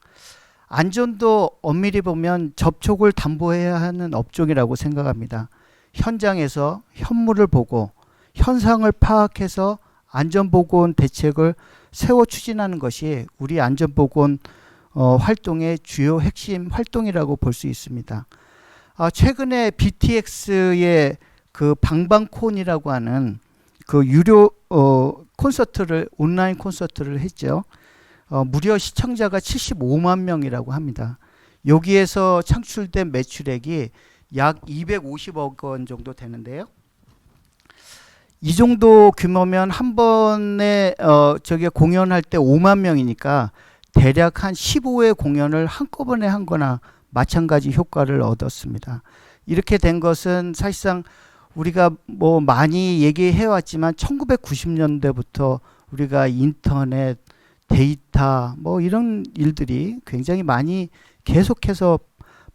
안전도 엄밀히 보면 접촉을 담보해야 하는 업종이라고 생각합니다. 현장에서 현물을 보고 현상을 파악해서 안전보건 대책을 세워 추진하는 것이 우리 안전보건 활동의 주요 핵심 활동이라고 볼 수 있습니다. 최근에 BTX의 그 방방콘이라고 하는 그 유료 콘서트를, 온라인 콘서트를 했죠. 무려 시청자가 75만 명이라고 합니다. 여기에서 창출된 매출액이 약 250억 원 정도 되는데요. 이 정도 규모면 한 번에 저게 공연할 때 5만 명이니까 대략 한 15회 공연을 한꺼번에 한 거나 마찬가지 효과를 얻었습니다. 이렇게 된 것은 사실상 우리가 뭐 많이 얘기해 왔지만 1990년대부터 우리가 인터넷, 데이터 뭐 이런 일들이 굉장히 많이 계속해서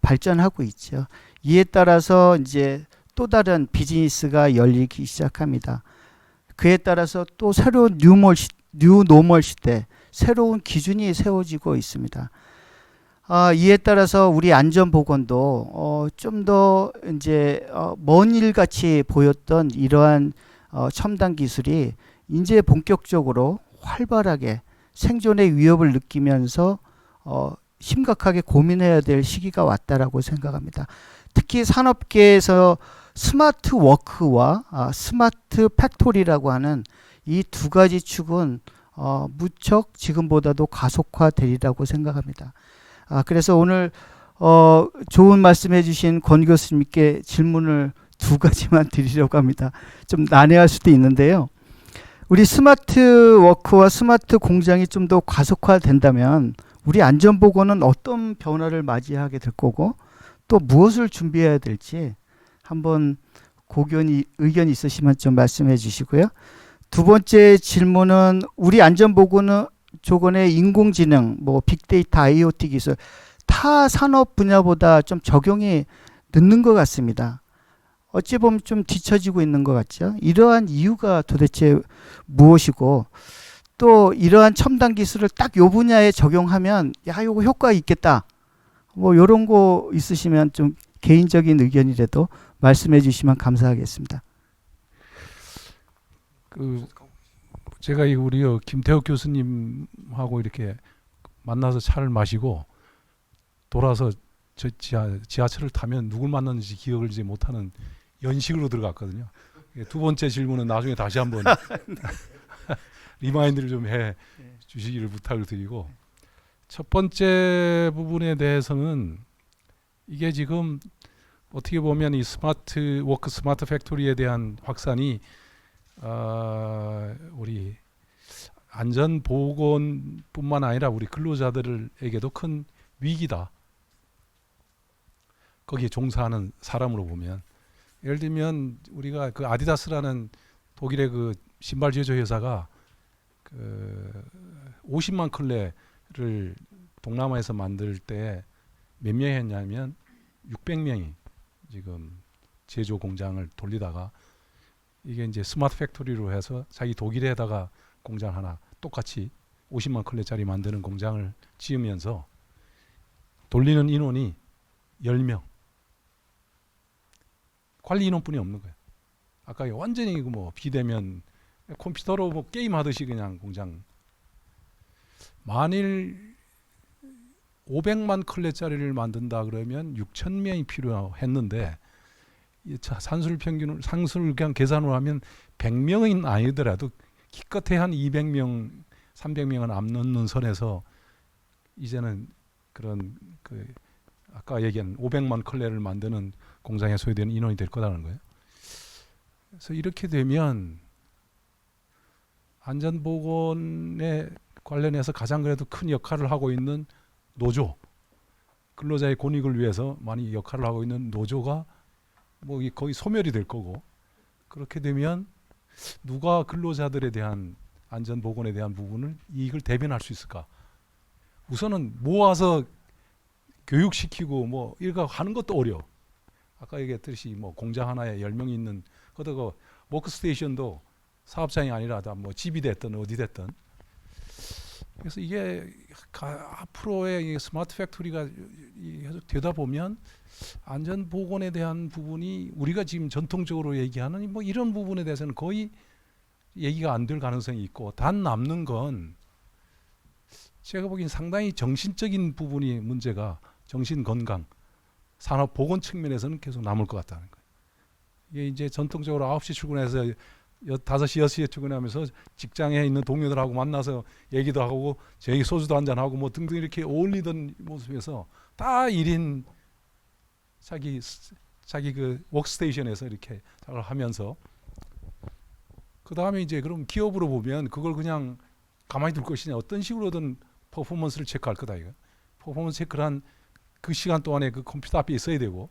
발전하고 있죠. 이에 따라서 이제 또 다른 비즈니스가 열리기 시작합니다. 그에 따라서 또 새로운 뉴노멀 시대, 새로운 기준이 세워지고 있습니다. 이에 따라서 우리 안전보건도 좀 더 이제 먼 일같이 보였던 이러한 첨단 기술이 이제 본격적으로 활발하게 생존의 위협을 느끼면서 심각하게 고민해야 될 시기가 왔다라고 생각합니다. 특히 산업계에서 스마트 워크와 스마트 팩토리라고 하는 이 두 가지 축은 무척 지금보다도 가속화되리라고 생각합니다. 그래서 오늘 좋은 말씀해 주신 권 교수님께 질문을 두 가지만 드리려고 합니다. 좀 난해할 수도 있는데요. 우리 스마트 워크와 스마트 공장이 좀 더 가속화된다면 우리 안전보건은 어떤 변화를 맞이하게 될 거고 또 무엇을 준비해야 될지 한번 의견이 있으시면 좀 말씀해 주시고요. 두 번째 질문은 우리 안전보건은 조건의 인공지능, 뭐 빅데이터, IoT 기술 타 산업 분야보다 좀 적용이 늦는 것 같습니다. 어찌 보면 좀 뒤처지고 있는 것 같죠. 이러한 이유가 도대체 무엇이고 또 이러한 첨단 기술을 딱 요 분야에 적용하면 야, 요거 효과 있겠다. 뭐 요런 거 있으시면 좀 개인적인 의견이라도 말씀해 주시면 감사하겠습니다. 그 제가 우리 김태욱 교수님하고 이렇게 만나서 차를 마시고 돌아서 저 지하철을 타면 누굴 만났는지 기억을 이제 못하는 연식으로 들어갔거든요. 두 번째 질문은 나중에 다시 한번 리마인드를 좀 해 주시기를 부탁을 드리고, 첫 번째 부분에 대해서는 이게 지금 어떻게 보면 이 스마트 워크 스마트 팩토리에 대한 확산이 우리 안전 보건뿐만 아니라 우리 근로자들에게도 큰 위기다. 거기에 종사하는 사람으로 보면, 예를 들면 우리가 그 아디다스라는 독일의 그 신발 제조 회사가 그 50만 컬레를 동남아에서 만들 때 몇 명이 했냐면 600명이 지금 제조 공장을 돌리다가 이게 이제 스마트 팩토리로 해서 자기 독일에다가 공장 하나 똑같이 50만 컬레짜리 만드는 공장을 지으면서 돌리는 인원이 10명. 관리 인원뿐이 없는 거예요. 아까 완전히 뭐 비대면 컴퓨터로 뭐 게임 하듯이 그냥 공장. 만일 500만 컬레짜리를 만든다 그러면 6천 명이 필요했는데 산술 평균을 상술 그냥 계산을 하면 100명은 아니더라도 기껏해 한 200명, 300명은 안 넘는 선에서 이제는 그런 그 아까 얘기한 500만 컬레를 만드는 공장에 소요되는 인원이 될 거라는 거예요. 그래서 이렇게 되면 안전보건에 관련해서 가장 그래도 큰 역할을 하고 있는 노조, 근로자의 권익을 위해서 많이 역할을 하고 있는 노조가 뭐 거의 소멸이 될 거고, 그렇게 되면 누가 근로자들에 대한 안전보건에 대한 부분을 이익을 대변할 수 있을까? 우선은 모아서 교육시키고 뭐 이거 하는 것도 어려워. 아까 얘기했듯이 뭐 공장 하나에 10명이 있는 그것도 워크스테이션도 사업장이 아니라 다 뭐 집이 됐든 어디 됐든. 그래서 이게 앞으로의 스마트 팩토리가 계속 되다 보면 안전 보건에 대한 부분이 우리가 지금 전통적으로 얘기하는 뭐 이런 부분에 대해서는 거의 얘기가 안 될 가능성이 있고, 단 남는 건 제가 보기엔 상당히 정신적인 부분이 문제가, 정신 건강, 산업 보건 측면에서는 계속 남을 것 같다는 거예요. 이게 이제 전통적으로 9시 출근해서 5시, 6시에 출근하면서 직장에 있는 동료들하고 만나서 얘기도 하고 저희 소주도 한잔하고 뭐 등등 이렇게 어울리던 모습에서 다 1인 자기 그 워크스테이션에서 이렇게 하면서, 그 다음에 이제 그럼 기업으로 보면 그걸 그냥 가만히 둘 것이냐, 어떤 식으로든 퍼포먼스를 체크할 거다 이거. 퍼포먼스 체크를 한 그 시간 동안에 그 컴퓨터 앞에 있어야 되고,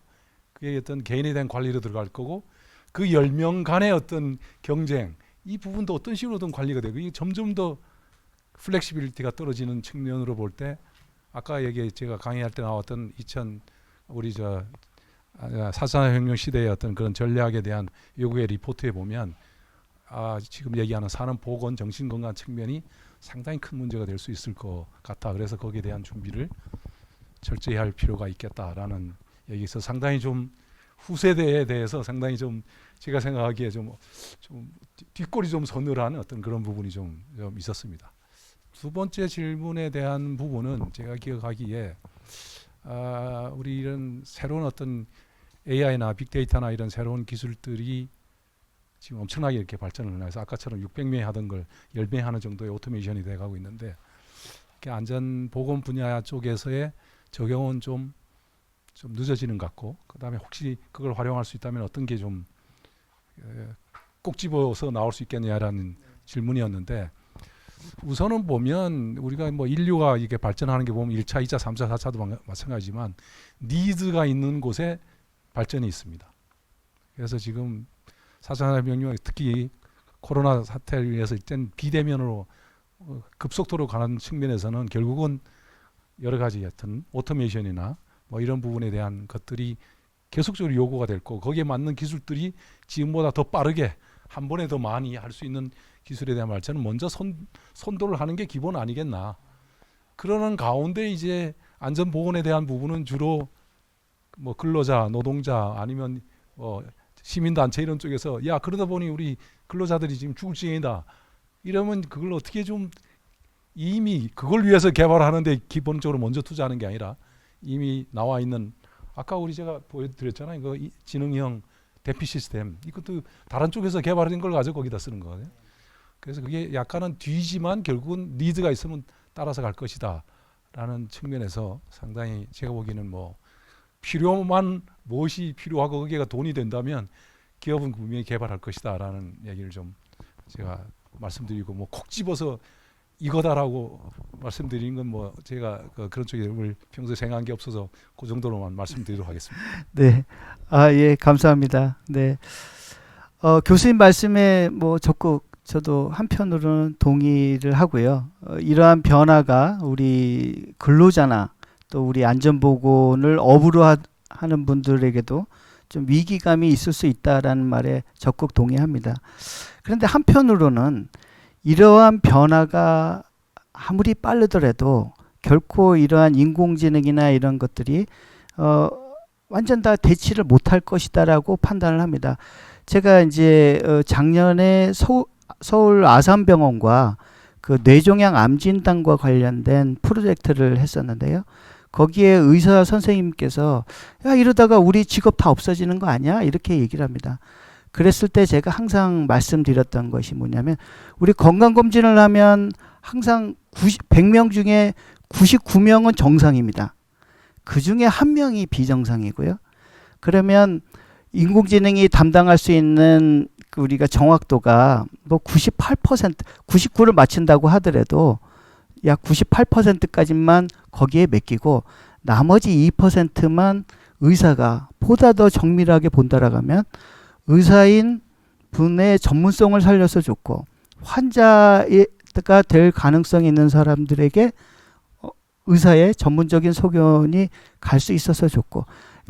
그게 어떤 개인에 대한 관리로 들어갈 거고, 그 10명 간의 어떤 경쟁, 이 부분도 어떤 식으로든 관리가 되고, 이게 점점 더 플렉시빌리티가 떨어지는 측면으로 볼 때, 아까 제가 강의할 때 나왔던 우리 4차 혁명 시대의 어떤 그런 전략에 대한 요구의 리포트에 보면 지금 얘기하는 산업 보건, 정신 건강 측면이 상당히 큰 문제가 될 수 있을 것 같다. 그래서 거기에 대한 준비를 철저히 할 필요가 있겠다라는 얘기에서 상당히 좀 후세대에 대해서 상당히 좀 제가 생각하기에 좀 뒷골이 좀 서늘한 어떤 그런 부분이 좀 있었습니다. 두 번째 질문에 대한 부분은 제가 기억하기에 우리 이런 새로운 어떤 AI나 빅데이터나 이런 새로운 기술들이 지금 엄청나게 이렇게 발전을 해서 아까처럼 600명이 하던 걸 10명 하는 정도의 오토메이션이 돼가고 있는데, 안전보건 분야 쪽에서의 적용은 좀 늦어지는 것 같고, 그 다음에 혹시 그걸 활용할 수 있다면 어떤 게 좀 꼭 집어서 나올 수 있겠냐라는 질문이었는데, 우선은 보면 우리가 뭐 인류가 이게 발전하는 게 보면 1차, 2차, 3차, 4차도 마찬가지지만 니즈가 있는 곳에 발전이 있습니다. 그래서 지금 4차 산업혁명, 특히 코로나 사태를 위해서 일단 비대면으로 급속도로 가는 측면에서는 결국은 여러 가지 같은 오토메이션이나 뭐 이런 부분에 대한 것들이 계속적으로 요구가 될 거고, 거기에 맞는 기술들이 지금보다 더 빠르게 한 번에 더 많이 할 수 있는 기술에 대한 발전은 먼저 선도를 하는 게 기본 아니겠나. 그러는 가운데 이제 안전보건에 대한 부분은 주로 뭐 근로자, 노동자 아니면 시민단체 이런 쪽에서 야 그러다 보니 우리 근로자들이 지금 죽을 지경이다 이러면 그걸 어떻게 좀 이미 그걸 위해서 개발하는데 기본적으로 먼저 투자하는 게 아니라 이미 나와 있는 아까 제가 보여드렸잖아요. 이거 지능형 대피 시스템 이것도 다른 쪽에서 개발한 걸 가지고 거기다 쓰는 거거든요. 그래서 그게 약간은 뒤지만 결국은 니드가 있으면 따라서 갈 것이다 라는 측면에서 상당히 제가 보기에는 뭐 필요만 무엇이 필요하고 거기가 돈이 된다면 기업은 분명히 개발할 것이다 라는 얘기를 좀 제가 말씀드리고 뭐 콕 집어서 이거다라고 말씀드리는 건 뭐 제가 그런 쪽에 평소에 생각한 게 없어서 그 정도로만 말씀드리도록 하겠습니다. 네. 예, 감사합니다. 네. 교수님 말씀에 뭐 적극 저도 한편으로는 동의를 하고요. 이러한 변화가 우리 근로자나 또 우리 안전보건을 업으로 하는 분들에게도 좀 위기감이 있을 수 있다라는 말에 적극 동의합니다. 그런데 한편으로는 이러한 변화가 아무리 빠르더라도 결코 이러한 인공지능이나 이런 것들이 완전 다 대치를 못할 것이다라고 판단을 합니다. 제가 이제 작년에 서울 아산병원과 그 뇌종양 암 진단과 관련된 프로젝트를 했었는데요. 거기에 의사 선생님께서 야 이러다가 우리 직업 다 없어지는 거 아니야? 이렇게 얘기를 합니다. 그랬을 때 제가 항상 말씀드렸던 것이 뭐냐면 우리 건강검진을 하면 항상 100명 중에 99명은 정상입니다. 그 중에 1명이 비정상이고요. 그러면 인공지능이 담당할 수 있는 우리가 정확도가 뭐 98%, 99를 맞춘다고 하더라도 약 98%까지만 거기에 맡기고 나머지 2%만 의사가 보다 더 정밀하게 본다라고 하면 의사인 분의 전문성을 살려서 좋고 환자가 될 가능성이 있는 사람들에게 의사의 전문적인 소견이 갈 수 있어서 좋고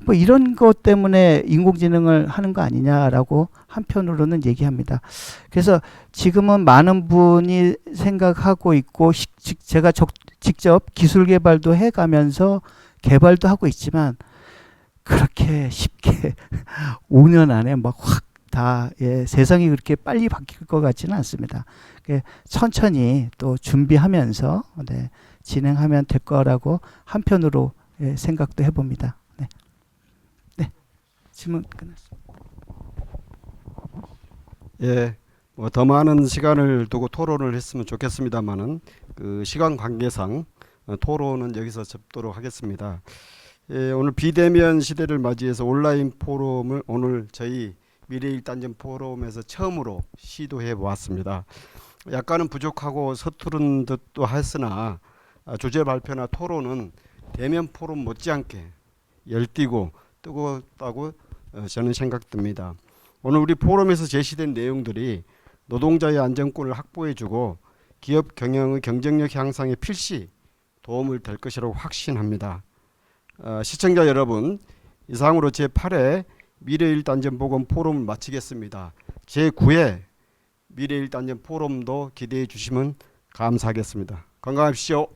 뭐 이런 것 때문에 인공지능을 하는 거 아니냐라고 한편으로는 얘기합니다. 그래서 지금은 많은 분이 생각하고 있고 제가 직접 기술 개발도 해가면서 개발도 하고 있지만 그렇게 쉽게 5년 안에 막 확 다 세상이 그렇게 빨리 바뀔 것 같지는 않습니다. 천천히 또 준비하면서 진행하면 될 거라고 한편으로 생각도 해봅니다. 네. 질문 끝났습니다. 예, 뭐 더 많은 시간을 두고 토론을 했으면 좋겠습니다만은 그 시간 관계상 토론은 여기서 접도록 하겠습니다. 예, 오늘 비대면 시대를 맞이해서 온라인 포럼을 오늘 저희 미래일단전 포럼에서 처음으로 시도해 보았습니다. 약간은 부족하고 서투른 듯도 했으나 주제 발표나 토론은 대면 포럼 못지않게 열띠고 뜨겁다고 저는 생각됩니다. 오늘 우리 포럼에서 제시된 내용들이 노동자의 안전권을 확보해주고 기업 경영의 경쟁력 향상에 필시 도움을 될 것이라고 확신합니다. 시청자 여러분, 이상으로 제8회 미래일단전보건 포럼을 마치겠습니다. 제9회 미래일단전 포럼도 기대해 주시면 감사하겠습니다. 건강하십시오.